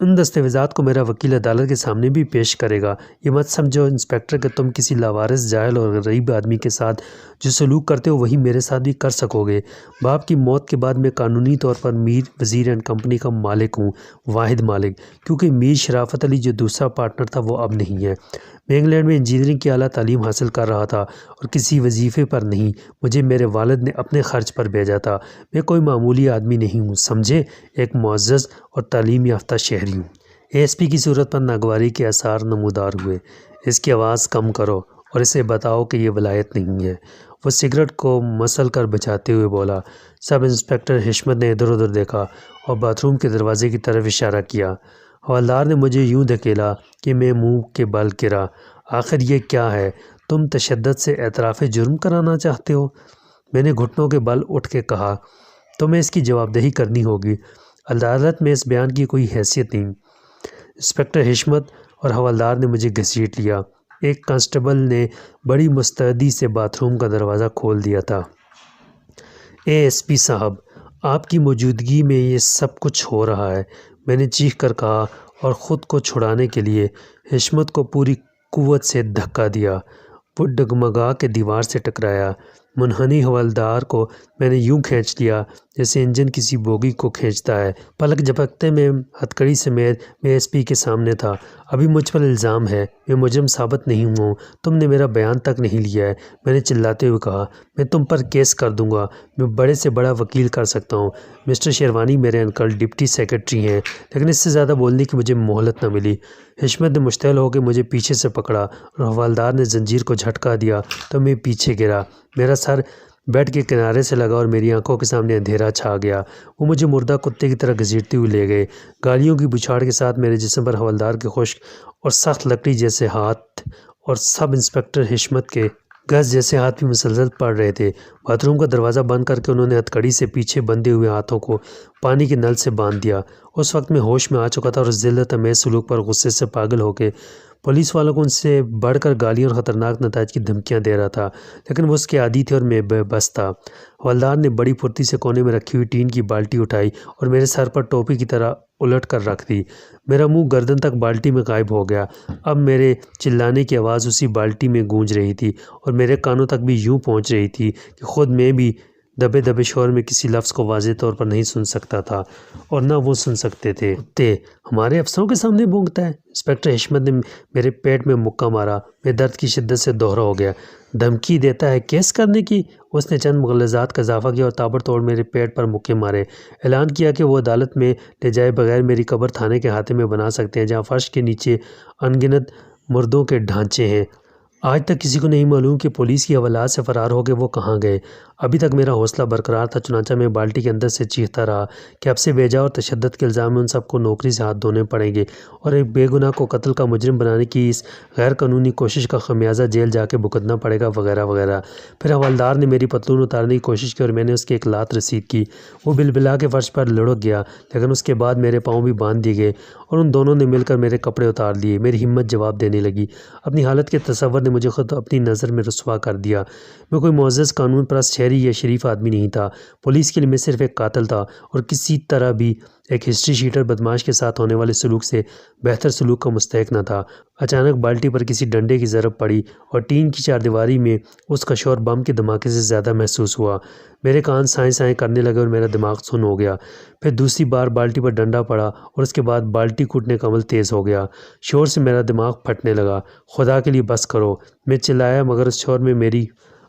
ان دستاویزات کو میرا وکیل عدالت کے سامنے بھی پیش کرے گا۔ یہ مت سمجھو انسپکٹر کہ تم کسی لاوارث، جاہل اور غریب آدمی کے ساتھ جو سلوک کرتے ہو وہی میرے ساتھ بھی کر سکو گے۔ باپ کی موت کے بعد میں قانونی طور پر میر وزیر اینڈ کمپنی کا مالک ہوں، واحد مالک، کیونکہ میر شرافت علی جو دوسرا پارٹنر تھا وہ اب نہیں ہے۔ میں انگلینڈ میں انجینئرنگ کی اعلیٰ تعلیم حاصل کر رہا تھا اور کسی وظیفے پر نہیں۔ مجھے میرے والد نے اپنے خرچ پر بھیجا تھا۔ میں کوئی معمولی آدمی نہیں ہوں، سمجھے، ایک معزز اور تعلیم یافتہ شہری ہوں۔ ایس پی کی صورت پر ناگواری کے آثار نمودار ہوئے۔ اس کی آواز کم کرو اور اسے بتاؤ کہ یہ ولایت نہیں ہے۔ وہ سگریٹ کو مسل کر بجھاتے ہوئے بولا۔ سب انسپکٹر حشمت نے ادھر ادھر دیکھا اور باتھ روم کے دروازے کی طرف اشارہ کیا۔ حوالدار نے مجھے یوں دھکیلا کہ میں منہ کے بل گرا۔ آخر یہ کیا ہے؟ تم تشدد سے اعتراف جرم کرانا چاہتے ہو؟ میں نے گھٹنوں کے بل اٹھ کے کہا، تمہیں اس کی جواب دہی کرنی ہوگی۔ عدالت میں اس بیان کی کوئی حیثیت نہیں۔ انسپکٹر حشمت اور حوالدار نے مجھے گھسیٹ لیا۔ ایک کانسٹیبل نے بڑی مستعدی سے باتھ روم کا دروازہ کھول دیا تھا۔ اے ایس پی صاحب، آپ کی موجودگی میں یہ سب کچھ ہو رہا ہے، میں نے چیخ کر کہا اور خود کو چھڑانے کے لیے حشمت کو پوری قوت سے دھکا دیا۔ وہ ڈگمگا کے دیوار سے ٹکرایا۔ منحنی حوالدار کو میں نے یوں کھینچ لیا جیسے انجن کسی بوگی کو کھینچتا ہے۔ پلک جھپکتے میں ہتھکڑی سمیت میں ایس پی کے سامنے تھا۔ ابھی مجھ پر الزام ہے، میں مجرم ثابت نہیں ہوں، تم نے میرا بیان تک نہیں لیا ہے، میں نے چلاتے ہوئے کہا۔ میں تم پر کیس کر دوں گا، میں بڑے سے بڑا وکیل کر سکتا ہوں۔ مسٹر شیروانی میرے انکل ڈپٹی سیکرٹری ہیں، لیکن اس سے زیادہ بولنے کی مجھے مہلت نہ ملی۔ حشمت نے مشتعل ہو کے مجھے پیچھے سے پکڑا اور حوالدار نے زنجیر کو جھٹکا دیا تو میں پیچھے گرا۔ میرا سر بیڈ کے کنارے سے لگا اور میری آنکھوں کے سامنے اندھیرا چھا گیا۔ وہ مجھے مردہ کتے کی طرح گھسیٹتے ہوئے لے گئے۔ گالیوں کی بچھاڑ کے ساتھ میرے جسم پر حوالدار کے خشک اور سخت لکڑی جیسے ہاتھ اور سب انسپکٹر حشمت کے گز جیسے ہاتھ بھی مسلسل پڑ رہے تھے۔ باتھ روم کا دروازہ بند کر کے انہوں نے ہتھکڑی سے پیچھے بندھے ہوئے ہاتھوں کو پانی کے نل سے باندھ دیا۔ اس وقت میں ہوش میں آ چکا تھا اور ذلت امیز سلوک پر غصے سے پاگل ہو کے پولیس والوں کو ان سے بڑھ کر گالیوں اور خطرناک نتائج کی دھمکیاں دے رہا تھا، لیکن وہ اس کے عادی تھے اور میں بے بس تھا۔ حوالدار نے بڑی پھرتی سے کونے میں رکھی ہوئی ٹین کی بالٹی اٹھائی اور میرے سر پر ٹوپی کی طرح الٹ کر رکھ دی۔ میرا منہ گردن تک بالٹی میں غائب ہو گیا۔ اب میرے چلانے کی آواز اسی بالٹی میں گونج رہی تھی اور میرے کانوں تک بھی یوں پہنچ رہی تھی کہ خود میں بھی دبے دبے شور میں کسی لفظ کو واضح طور پر نہیں سن سکتا تھا اور نہ وہ سن سکتے تھے۔ کتے ہمارے افسروں کے سامنے بونگتا ہے؟ انسپکٹر حشمت نے میرے پیٹ میں مکہ مارا۔ میں درد کی شدت سے دوہرا ہو گیا۔ دھمکی دیتا ہے کیس کرنے کی؟ اس نے چند مغلظات کا اضافہ کیا اور تابڑ توڑ میرے پیٹ پر مکے مارے۔ اعلان کیا کہ وہ عدالت میں لے جائے بغیر میری قبر تھانے کے احاطے میں بنا سکتے ہیں جہاں فرش کے نیچے ان گنت مردوں کے ڈھانچے ہیں۔ آج تک کسی کو نہیں معلوم کہ پولیس کی حوالات سے فرار ہو کے وہ کہاں گئے۔ ابھی تک میرا حوصلہ برقرار تھا، چنانچہ میں بالٹی کے اندر سے چیختا رہا کہ اب سے بیجا اور تشدد کے الزام میں ان سب کو نوکری سے ہاتھ دھونے پڑیں گے اور ایک بے گناہ کو قتل کا مجرم بنانے کی اس غیر قانونی کوشش کا خمیازہ جیل جا کے بھگتنا پڑے گا وغیرہ وغیرہ۔ پھر حوالدار نے میری پتلون اتارنے کی کوشش کی اور میں نے اس کی ایک لات رسید کی۔ وہ بلبلا کے فرش پر لڑک گیا، لیکن اس کے بعد میرے پاؤں بھی باندھ دیے گئے اور ان دونوں نے مل کر میرے کپڑے اتار دیے۔ میری ہمت جواب دینے لگی۔ اپنی حالت کے تصور نے مجھے خود اپنی نظر میں رسوا کر دیا۔ میں کوئی معزز قانون پرست شہری یا شریف آدمی نہیں تھا۔ پولیس کے لیے میں صرف ایک قاتل تھا اور کسی طرح بھی ایک ہسٹری شیٹر بدماش کے ساتھ ہونے والے سلوک سے بہتر سلوک کا مستحق نہ تھا۔ اچانک بالٹی پر کسی ڈنڈے کی ضرب پڑی اور ٹین کی چاردیواری میں اس کا شور بم کے دھماکے سے زیادہ محسوس ہوا۔ میرے کان سائیں سائیں کرنے لگے اور میرا دماغ سن ہو گیا۔ پھر دوسری بار بالٹی پر ڈنڈا پڑا اور اس کے بعد بالٹی کوٹنے کا عمل تیز ہو گیا۔ شور سے میرا دماغ پھٹنے لگا۔ خدا کے لیے بس کرو، میں چلایا، مگر اس شور میں میری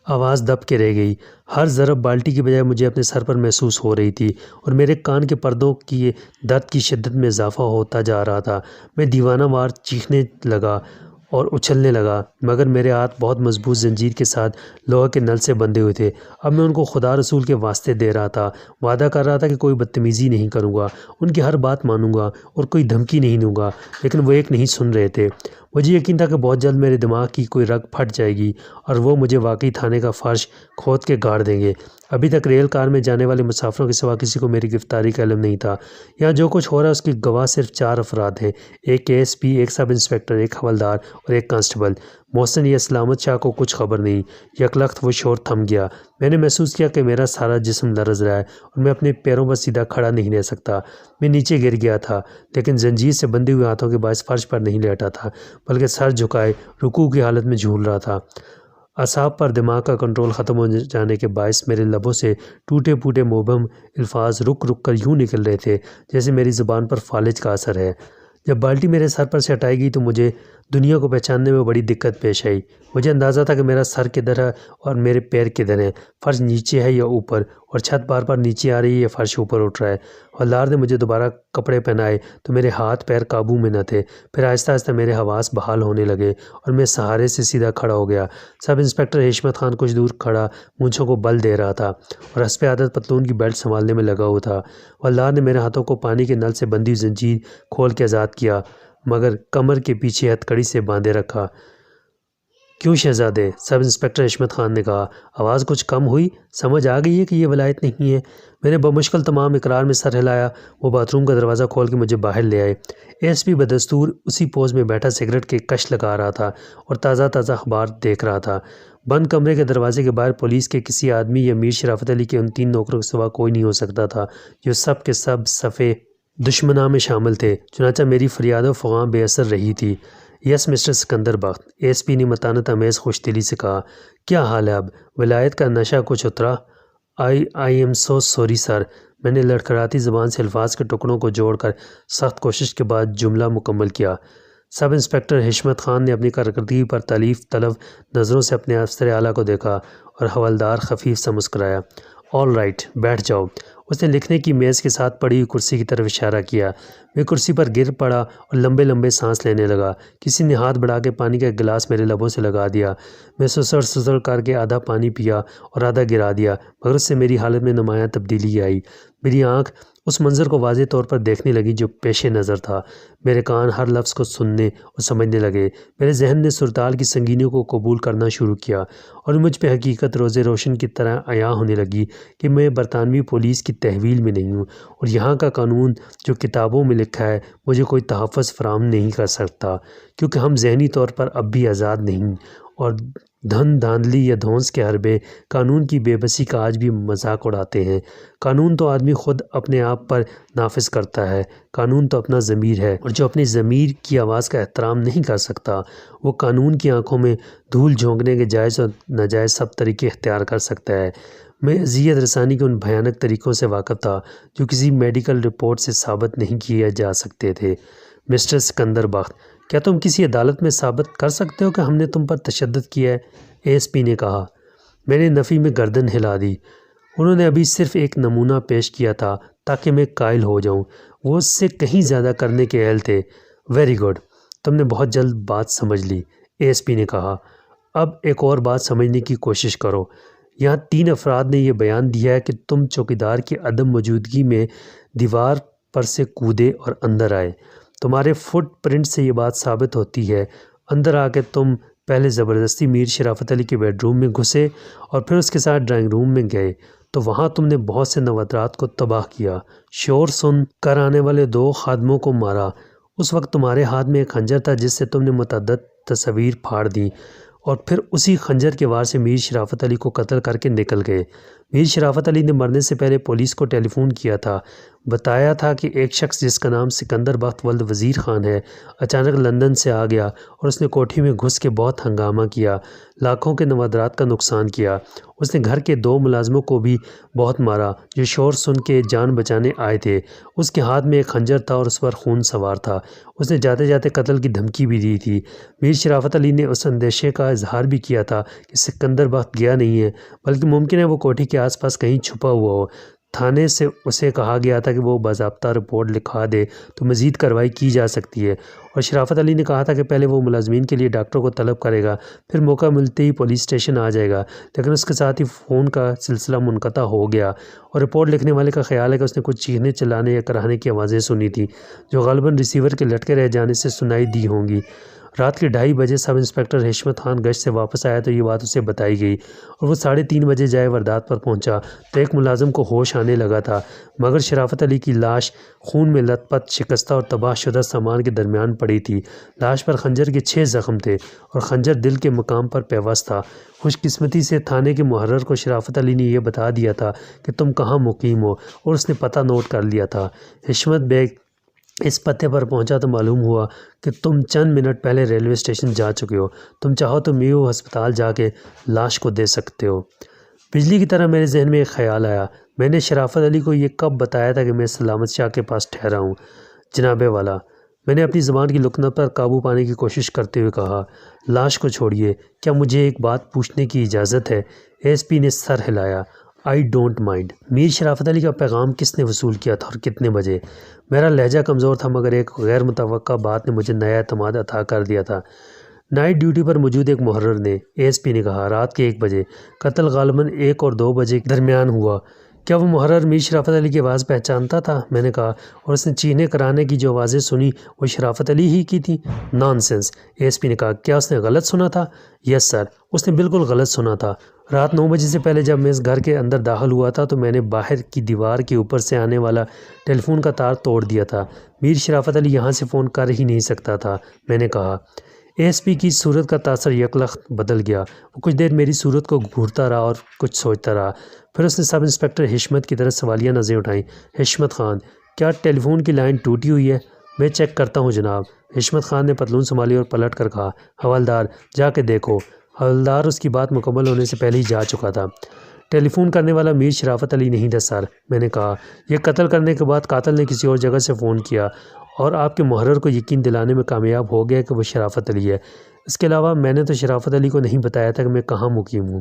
آواز دب کے رہ گئی۔ ہر ضرب بالٹی کی بجائے مجھے اپنے سر پر محسوس ہو رہی تھی اور میرے کان کے پردوں کی درد کی شدت میں اضافہ ہوتا جا رہا تھا۔ میں دیوانہ وار چیخنے لگا اور اچھلنے لگا، مگر میرے ہاتھ بہت مضبوط زنجیر کے ساتھ لوہے کے نل سے بندھے ہوئے تھے۔ اب میں ان کو خدا رسول کے واسطے دے رہا تھا، وعدہ کر رہا تھا کہ کوئی بدتمیزی نہیں کروں گا، ان کی ہر بات مانوں گا اور کوئی دھمکی نہیں دوں گا، لیکن وہ ایک نہیں سن رہے تھے۔ مجھے یقین تھا کہ بہت جلد میرے دماغ کی کوئی رگ پھٹ جائے گی اور وہ مجھے واقعی تھانے کا فرش کھود کے گاڑ دیں گے۔ ابھی تک ریل کار میں جانے والے مسافروں کے سوا کسی کو میری گرفتاری کا علم نہیں تھا۔ یہاں جو کچھ ہو رہا ہے اس کی گواہ صرف 4 افراد ہیں، ایک ایس پی، ایک سب انسپکٹر، ایک حوالدار اور ایک کانسٹیبل۔ محسن یا سلامت شاہ کو کچھ خبر نہیں۔ یکلخت وہ شور تھم گیا۔ میں نے محسوس کیا کہ میرا سارا جسم لرز رہا ہے اور میں اپنے پیروں پر سیدھا کھڑا نہیں رہ سکتا۔ میں نیچے گر گیا تھا، لیکن زنجیر سے بندھے ہوئے ہاتھوں کے باعث فرش پر نہیں لیٹا تھا، بلکہ سر جھکائے رکوع کی حالت میں جھول رہا تھا۔ اعصاب پر دماغ کا کنٹرول ختم ہو جانے کے باعث میرے لبوں سے ٹوٹے پھوٹے مبہم الفاظ رک رک کر یوں نکل رہے تھے جیسے میری زبان پر فالج کا اثر ہے۔ جب بالٹی میرے سر پر سے ہٹائی گئی تو مجھے دنیا کو پہچاننے میں بڑی دقت پیش آئی۔ مجھے اندازہ تھا کہ میرا سر کدھر ہے اور میرے پیر کدھر ہیں، فرش نیچے ہے یا اوپر، اور چھت بار بار نیچے آ رہی ہے یا فرش اوپر اٹھ رہا ہے۔ حوالدار نے مجھے دوبارہ کپڑے پہنائے تو میرے ہاتھ پیر قابو میں نہ تھے۔ پھر آہستہ آہستہ میرے حواس بحال ہونے لگے اور میں سہارے سے سیدھا کھڑا ہو گیا۔ سب انسپکٹر حشمت خان کچھ دور کھڑا مونچھوں کو بل دے رہا تھا اور حسب عادت پتلون کی بیلٹ سنبھالنے میں لگا ہوا تھا۔ والدار نے میرے ہاتھوں کو پانی کے نل سے بندھی ہوئی زنجیر کھول کے آزاد کیا، مگر کمر کے پیچھے ہتھ کڑی سے باندھے رکھا۔ کیوں شہزادے؟ سب انسپکٹر حشمت خان نے کہا۔ آواز کچھ کم ہوئی؟ سمجھ آ گئی ہے کہ یہ ولایت نہیں ہے؟ میں نے بمشکل تمام اقرار میں سر ہلایا۔ وہ باتھ روم کا دروازہ کھول کے مجھے باہر لے آئے۔ ایس پی بدستور اسی پوز میں بیٹھا سگریٹ کے کش لگا رہا تھا اور تازہ تازہ اخبار دیکھ رہا تھا۔ بند کمرے کے دروازے کے باہر پولیس کے کسی آدمی یا میر شرافت علی کے ان 3 نوکروں کے سوا کوئی نہیں ہو سکتا تھا جو سب کے سب صفِ دشمناں میں شامل تھے۔ چنانچہ میری فریاد و فغاں بے اثر رہی تھی۔ یس مسٹر سکندر بخت، ایس پی نے متانت امیز خوش دلی سے کہا۔ کیا حال ہے اب؟ ولایت کا نشہ کچھ اترا؟ I am so sorry sir. میں نے لڑکھڑاتی زبان سے الفاظ کے ٹکڑوں کو جوڑ کر سخت کوشش کے بعد جملہ مکمل کیا۔ سب انسپکٹر حشمت خان نے اپنی کارکردگی پر تعریف طلب نظروں سے اپنے افسر اعلیٰ کو دیکھا اور حوالدار خفیف سا مسکرایا۔ آل رائٹ، بیٹھ جاؤ۔ اس نے لکھنے کی میز کے ساتھ پڑی ہوئی کرسی کی طرف اشارہ کیا۔ میں کرسی پر گر پڑا اور لمبے لمبے سانس لینے لگا۔ کسی نے ہاتھ بڑھا کے پانی کا ایک گلاس میرے لبوں سے لگا دیا۔ میں سسڑ سسڑ کر کے آدھا پانی پیا اور آدھا گرا دیا، مگر اس سے میری حالت میں نمایاں تبدیلی آئی۔ میری آنکھ اس منظر کو واضح طور پر دیکھنے لگی جو پیش نظر تھا۔ میرے کان ہر لفظ کو سننے اور سمجھنے لگے۔ میرے ذہن نے صورتحال کی سنگینیوں کو قبول کرنا شروع کیا اور مجھ پہ حقیقت روز روشن کی طرح عیاں ہونے لگی کہ میں برطانوی پولیس کی تحویل میں نہیں ہوں اور یہاں کا قانون جو کتابوں میں لکھا ہے مجھے کوئی تحفظ فراہم نہیں کر سکتا، کیونکہ ہم ذہنی طور پر اب بھی آزاد نہیں اور دھن دھاندلی یا دھونس کے حربے قانون کی بے بسی کا آج بھی مذاق اڑاتے ہیں۔ قانون تو آدمی خود اپنے آپ پر نافذ کرتا ہے۔ قانون تو اپنا ضمیر ہے اور جو اپنی ضمیر کی آواز کا احترام نہیں کر سکتا وہ قانون کی آنکھوں میں دھول جھونکنے کے جائز اور ناجائز سب طریقے اختیار کر سکتا ہے۔ میں اذیت رسانی کے ان بھیانک طریقوں سے واقف تھا جو کسی میڈیکل رپورٹ سے ثابت نہیں کیے جا سکتے تھے۔ مسٹر سکندر بخت، کیا تم کسی عدالت میں ثابت کر سکتے ہو کہ ہم نے تم پر تشدد کیا ہے؟ ایس پی نے کہا۔ میں نے نفی میں گردن ہلا دی۔ انہوں نے ابھی صرف ایک نمونہ پیش کیا تھا تاکہ میں قائل ہو جاؤں، وہ اس سے کہیں زیادہ کرنے کے اہل تھے۔ ویری گڈ، تم نے بہت جلد بات سمجھ لی، ایس پی نے کہا۔ اب ایک اور بات سمجھنے کی کوشش کرو۔ یہاں 3 افراد نے یہ بیان دیا ہے کہ تم چوکیدار کی عدم موجودگی میں دیوار پر سے کودے اور اندر آئے۔ تمہارے فٹ پرنٹ سے یہ بات ثابت ہوتی ہے۔ اندر آ کے تم پہلے زبردستی میر شرافت علی کے بیڈ روم میں گھسے اور پھر اس کے ساتھ ڈرائنگ روم میں گئے، تو وہاں تم نے بہت سے نوادرات کو تباہ کیا، شور سن کر آنے والے 2 خادموں کو مارا۔ اس وقت تمہارے ہاتھ میں ایک خنجر تھا جس سے تم نے متعدد تصاویر پھاڑ دیں اور پھر اسی خنجر کے وار سے میر شرافت علی کو قتل کر کے نکل گئے۔ میر شرافت علی نے مرنے سے پہلے پولیس کو ٹیلی فون کیا تھا، بتایا تھا کہ ایک شخص جس کا نام سکندر بخت ولد وزیر خان ہے اچانک لندن سے آ گیا اور اس نے کوٹھی میں گھس کے بہت ہنگامہ کیا، لاکھوں کے نوادرات کا نقصان کیا۔ اس نے گھر کے 2 ملازموں کو بھی بہت مارا جو شور سن کے جان بچانے آئے تھے۔ اس کے ہاتھ میں ایک خنجر تھا اور اس پر خون سوار تھا۔ اس نے جاتے جاتے قتل کی دھمکی بھی دی تھی۔ میر شرافت علی نے اس اندیشے کا اظہار بھی کیا تھا کہ سکندر بخت گیا نہیں ہے، بلکہ ممکن ہے وہ کوٹھی کے آس پاس کہیں چھپا ہوا ہو۔ تھانے سے اسے کہا گیا تھا کہ وہ باضابطہ رپورٹ لکھا دے تو مزید کارروائی کی جا سکتی ہے، اور شرافت علی نے کہا تھا کہ پہلے وہ ملازمین کے لیے ڈاکٹر کو طلب کرے گا، پھر موقع ملتے ہی پولیس اسٹیشن آ جائے گا۔ لیکن اس کے ساتھ ہی فون کا سلسلہ منقطع ہو گیا اور رپورٹ لکھنے والے کا خیال ہے کہ اس نے کچھ چیخنے چلانے یا کراہنے کی آوازیں سنی تھیں جو غالباً ریسیور کے لٹکے رہ جانے سے سنائی دی ہوں گی۔ رات کے 2:30 بجے سب انسپکٹر حشمت خان گشت سے واپس آیا تو یہ بات اسے بتائی گئی اور وہ 3:30 بجے جائے واردات پر پہنچا تو ایک ملازم کو ہوش آنے لگا تھا، مگر شرافت علی کی لاش خون میں لت پت شکستہ اور تباہ شدہ سامان کے درمیان پڑی تھی۔ لاش پر خنجر کے 6 زخم تھے اور خنجر دل کے مقام پر پیوست تھا۔ خوش قسمتی سے تھانے کے محرر کو شرافت علی نے یہ بتا دیا تھا کہ تم کہاں مقیم ہو اور اس نے پتہ نوٹ کر لیا تھا۔ حشمت بیگ اس پتے پر پہنچا تو معلوم ہوا کہ تم چند منٹ پہلے ریلوے اسٹیشن جا چکے ہو۔ تم چاہو تو میو ہسپتال جا کے لاش کو دے سکتے ہو۔ بجلی کی طرح میرے ذہن میں ایک خیال آیا۔ میں نے شرافت علی کو یہ کب بتایا تھا کہ میں سلامت شاہ کے پاس ٹھہرا ہوں؟ جناب والا، میں نے اپنی زبان کی لکنت پر قابو پانے کی کوشش کرتے ہوئے کہا، لاش کو چھوڑیے، کیا مجھے ایک بات پوچھنے کی اجازت ہے؟ ایس پی نے سر ہلایا۔ I don't mind. میر شرافت علی کا پیغام کس نے وصول کیا تھا اور کتنے بجے؟ میرا لہجہ کمزور تھا مگر ایک غیر متوقع بات نے مجھے نیا اعتماد عطا کر دیا تھا۔ نائٹ ڈیوٹی پر موجود ایک محرر نے اے ایس پی نے کہا، رات کے 1 بجے قتل غالباً 1 اور 2 بجے کے درمیان ہوا۔ کیا وہ محرر میر شرافت علی کی آواز پہچانتا تھا؟ میں نے کہا، اور اس نے چیخنے کرانے کی جو آوازیں سنی وہ شرافت علی ہی کی تھی؟ Naan sense, A S P نے کہا، کیا اس نے غلط سنا تھا؟ یس سر، اس نے بالکل غلط سنا تھا۔ رات 9 بجے سے پہلے جب میں اس گھر کے اندر داخل ہوا تھا تو میں نے باہر کی دیوار کے اوپر سے آنے والا ٹیلی فون کا تار توڑ دیا تھا۔ میر شرافت علی یہاں سے فون کر ہی نہیں سکتا تھا، میں نے کہا۔ اے ایس پی کی صورت کا تاثر یکلخت بدل گیا۔ وہ کچھ دیر میری صورت کو گھورتا رہا اور کچھ سوچتا رہا، پھر اس نے سب انسپکٹر حشمت کی طرف سوالیہ نظریں اٹھائیں۔ حشمت خان، کیا ٹیلی فون کی لائن ٹوٹی ہوئی ہے؟ میں چیک کرتا ہوں جناب۔ حشمت خان نے پتلون سنبھالی اور پلٹ کر کہا، حوالدار جا کے دیکھو۔ حوالدار اس کی بات مکمل ہونے سے پہلے ہی جا چکا تھا۔ ٹیلی فون کرنے والا میر شرافت علی نہیں تھا سر، میں نے کہا۔ یہ قتل کرنے کے بعد قاتل نے کسی اور جگہ سے فون کیا اور آپ کے محرر کو یقین دلانے میں کامیاب ہو گیا کہ وہ شرافت علی ہے۔ اس کے علاوہ میں نے تو شرافت علی کو نہیں بتایا تھا کہ میں کہاں مقیم ہوں۔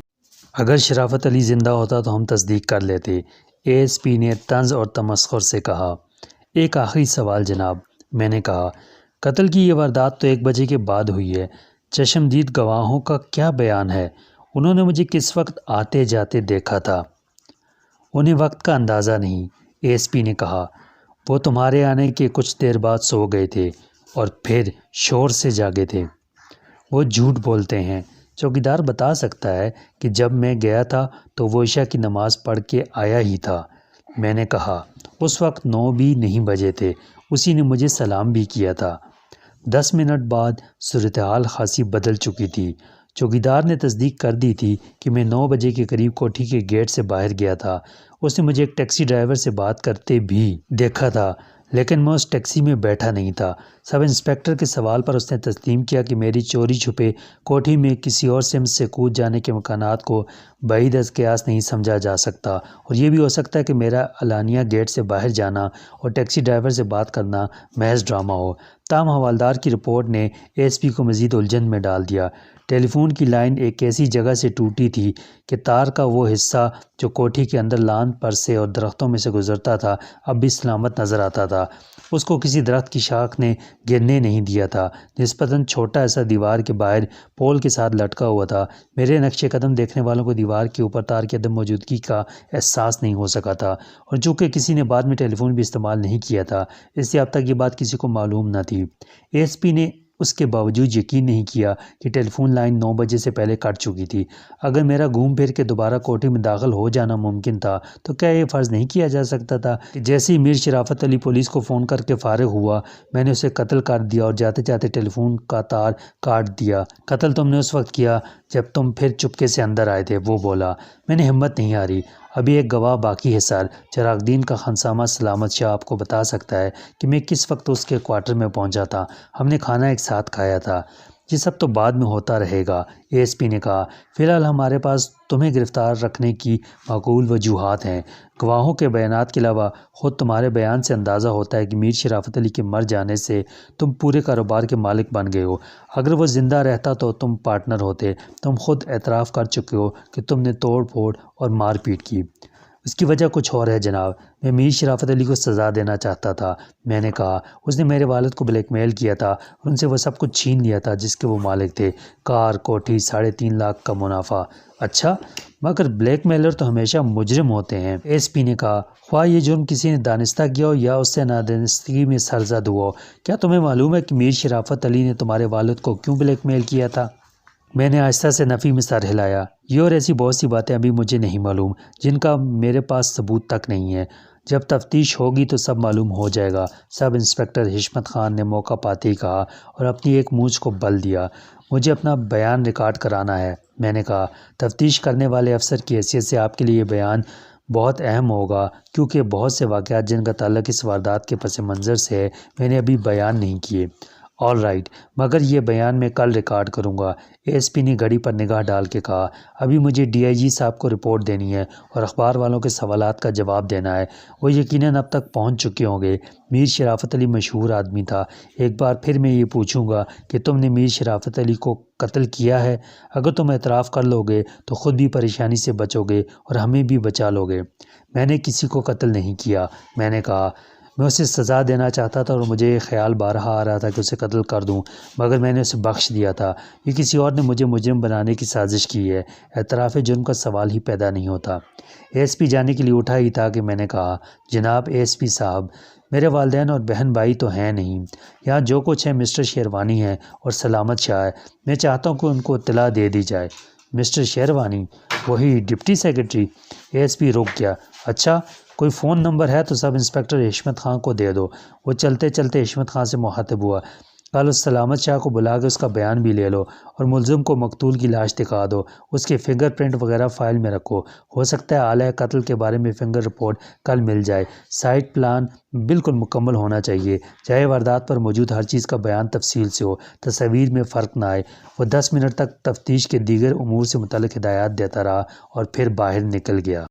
اگر شرافت علی زندہ ہوتا تو ہم تصدیق کر لیتے، اے ایس پی نے طنز اور تمسخر سے کہا۔ ایک آخری سوال جناب، میں نے کہا۔ قتل کی یہ واردات تو 1 بجے کے بعد ہوئی ہے، چشمدید گواہوں کا کیا بیان ہے؟ انہوں نے مجھے کس وقت آتے جاتے دیکھا تھا؟ انہیں وقت کا اندازہ نہیں، اے ایس پی نے کہا۔ وہ تمہارے آنے کے کچھ دیر بعد سو گئے تھے اور پھر شور سے جاگے تھے۔ وہ جھوٹ بولتے ہیں، چوکیدار بتا سکتا ہے کہ جب میں گیا تھا تو وہ عشاء کی نماز پڑھ کے آیا ہی تھا، میں نے کہا۔ اس وقت 9 بھی نہیں بجے تھے، اسی نے مجھے سلام بھی کیا تھا۔ 10 منٹ بعد صورتحال خاصی بدل چکی تھی۔ چوکیدار نے تصدیق کر دی تھی کہ میں 9 بجے کے قریب کوٹھی کے گیٹ سے باہر گیا تھا۔ اس نے مجھے ایک ٹیکسی ڈرائیور سے بات کرتے بھی دیکھا تھا، لیکن میں اس ٹیکسی میں بیٹھا نہیں تھا۔ سب انسپکٹر کے سوال پر اس نے تسلیم کیا کہ میری چوری چھپے کوٹھی میں کسی اور سمت سے کود جانے کے امکانات کو بعید از قیاس نہیں سمجھا جا سکتا، اور یہ بھی ہو سکتا ہے کہ میرا علانیہ گیٹ سے باہر جانا اور ٹیکسی ڈرائیور سے بات کرنا محض ڈرامہ ہو۔ تاہم حوالدار کی رپورٹ نے اے ایس پی کو مزید الجھن میں ڈال دیا۔ ٹیلی فون کی لائن ایک ایسی جگہ سے ٹوٹی تھی کہ تار کا وہ حصہ جو کوٹھی کے اندر لان پر سے اور درختوں میں سے گزرتا تھا اب بھی سلامت نظر آتا تھا۔ اس کو کسی درخت کی شاخ نے گرنے نہیں دیا تھا۔ نسبتاً چھوٹا ایسا دیوار کے باہر پول کے ساتھ لٹکا ہوا تھا۔ میرے نقش قدم دیکھنے والوں کو دیوار کے اوپر تار کی عدم موجودگی کا احساس نہیں ہو سکا تھا، اور چونکہ کسی نے بعد میں ٹیلی فون بھی استعمال نہیں کیا تھا اس لیے اب تک یہ بات کسی کو معلوم نہ تھی۔ اے ایس پی نے اس کے باوجود یقین نہیں کیا کہ ٹیلی فون لائن 9 بجے سے پہلے کٹ چکی تھی۔ اگر میرا گھوم پھر کے دوبارہ کوٹھی میں داخل ہو جانا ممکن تھا تو کیا یہ فرض نہیں کیا جا سکتا تھا کہ جیسے ہی میر شرافت علی پولیس کو فون کر کے فارغ ہوا میں نے اسے قتل کر دیا اور جاتے جاتے ٹیلی فون کا تار کاٹ دیا؟ قتل تم نے اس وقت کیا جب تم پھر چپکے سے اندر آئے تھے، وہ بولا۔ میں نے ہمت نہیں ہاری۔ ابھی ایک گواہ باقی ہے سر، چراغ دین کا خنسامہ سلامت شاہ آپ کو بتا سکتا ہے کہ میں کس وقت اس کے کوارٹر میں پہنچا تھا۔ ہم نے کھانا ایک ساتھ کھایا تھا۔ یہ سب تو بعد میں ہوتا رہے گا، اے ایس پی نے کہا۔ فی الحال ہمارے پاس تمہیں گرفتار رکھنے کی معقول وجوہات ہیں۔ گواہوں کے بیانات کے علاوہ خود تمہارے بیان سے اندازہ ہوتا ہے کہ میر شرافت علی کے مر جانے سے تم پورے کاروبار کے مالک بن گئے ہو۔ اگر وہ زندہ رہتا تو تم پارٹنر ہوتے۔ تم خود اعتراف کر چکے ہو کہ تم نے توڑ پھوڑ اور مار پیٹ کی۔ اس کی وجہ کچھ اور ہے جناب، میں میر شرافت علی کو سزا دینا چاہتا تھا، میں نے کہا۔ اس نے میرے والد کو بلیک میل کیا تھا اور ان سے وہ سب کچھ چھین لیا تھا جس کے وہ مالک تھے، کار، کوٹھی، 3.5 لاکھ کا منافع۔ اچھا، مگر بلیک میلر تو ہمیشہ مجرم ہوتے ہیں، اے ایس پی نے کہا، خواہ یہ جرم کسی نے دانستہ کیا ہو یا اس سے نادانستگی میں سرزد ہوا ہو۔ کیا تمہیں معلوم ہے کہ میر شرافت علی نے تمہارے والد کو کیوں بلیک میل کیا تھا؟ میں نے آہستہ سے نفی میں سر ہلایا۔ یہ اور ایسی بہت سی باتیں ابھی مجھے نہیں معلوم جن کا میرے پاس ثبوت تک نہیں ہے۔ جب تفتیش ہوگی تو سب معلوم ہو جائے گا، سب انسپکٹر حشمت خان نے موقع پاتے ہی کہا اور اپنی ایک مونچھ کو بل دیا۔ مجھے اپنا بیان ریکارڈ کرانا ہے، میں نے کہا۔ تفتیش کرنے والے افسر کی حیثیت سے آپ کے لیے یہ بیان بہت اہم ہوگا کیونکہ بہت سے واقعات جن کا تعلق اس واردات کے پس منظر سے ہے میں نے ابھی بیان نہیں کیے۔ آل رائٹ، مگر یہ بیان میں کل ریکارڈ کروں گا۔ اے ایس پی نے گھڑی پر نگاہ ڈال کے کہا، ابھی مجھے ڈی آئی جی صاحب کو رپورٹ دینی ہے اور اخبار والوں کے سوالات کا جواب دینا ہے۔ وہ یقیناً اب تک پہنچ چکے ہوں گے۔ میر شرافت علی مشہور آدمی تھا۔ ایک بار پھر میں یہ پوچھوں گا کہ تم نے میر شرافت علی کو قتل کیا ہے؟ اگر تم اعتراف کر لو گے تو خود بھی پریشانی سے بچو گے اور ہمیں بھی بچا لو گے۔ میں نے کسی کو قتل نہیں کیا، میں نے کہا۔ میں اسے سزا دینا چاہتا تھا اور مجھے یہ خیال بارہا آ رہا تھا کہ اسے قتل کر دوں، مگر میں نے اسے بخش دیا تھا۔ یہ کسی اور نے مجھے مجرم بنانے کی سازش کی ہے۔ اعتراف جرم کا سوال ہی پیدا نہیں ہوتا۔ اے ایس پی جانے کے لیے اٹھا ہی تھا کہ میں نے کہا، جناب اے ایس پی صاحب، میرے والدین اور بہن بھائی تو ہیں نہیں۔ یہاں جو کچھ ہے مسٹر شیروانی ہے اور سلامت شاہ ہے۔ میں چاہتا ہوں کہ ان کو اطلاع دے دی جائے۔ مسٹر شیروانی، وہی deputy secretary? A S P رک گیا۔ اچھا، کوئی فون نمبر ہے تو سب انسپکٹر حشمت خان کو دے دو۔ وہ چلتے چلتے حشمت خان سے مخاطب ہوا، کل اس سلامت شاہ کو بلا کے اس کا بیان بھی لے لو اور ملزم کو مقتول کی لاش دکھا دو۔ اس کے فنگر پرنٹ وغیرہ فائل میں رکھو۔ ہو سکتا ہے آلہ قتل کے بارے میں فنگر رپورٹ کل مل جائے۔ سائٹ پلان بالکل مکمل ہونا چاہیے، چاہے واردات پر موجود ہر چیز کا بیان تفصیل سے ہو، تصاویر میں فرق نہ آئے۔ وہ 10 منٹ تک تفتیش کے دیگر امور سے متعلق ہدایات دیتا رہا اور پھر باہر نکل گیا۔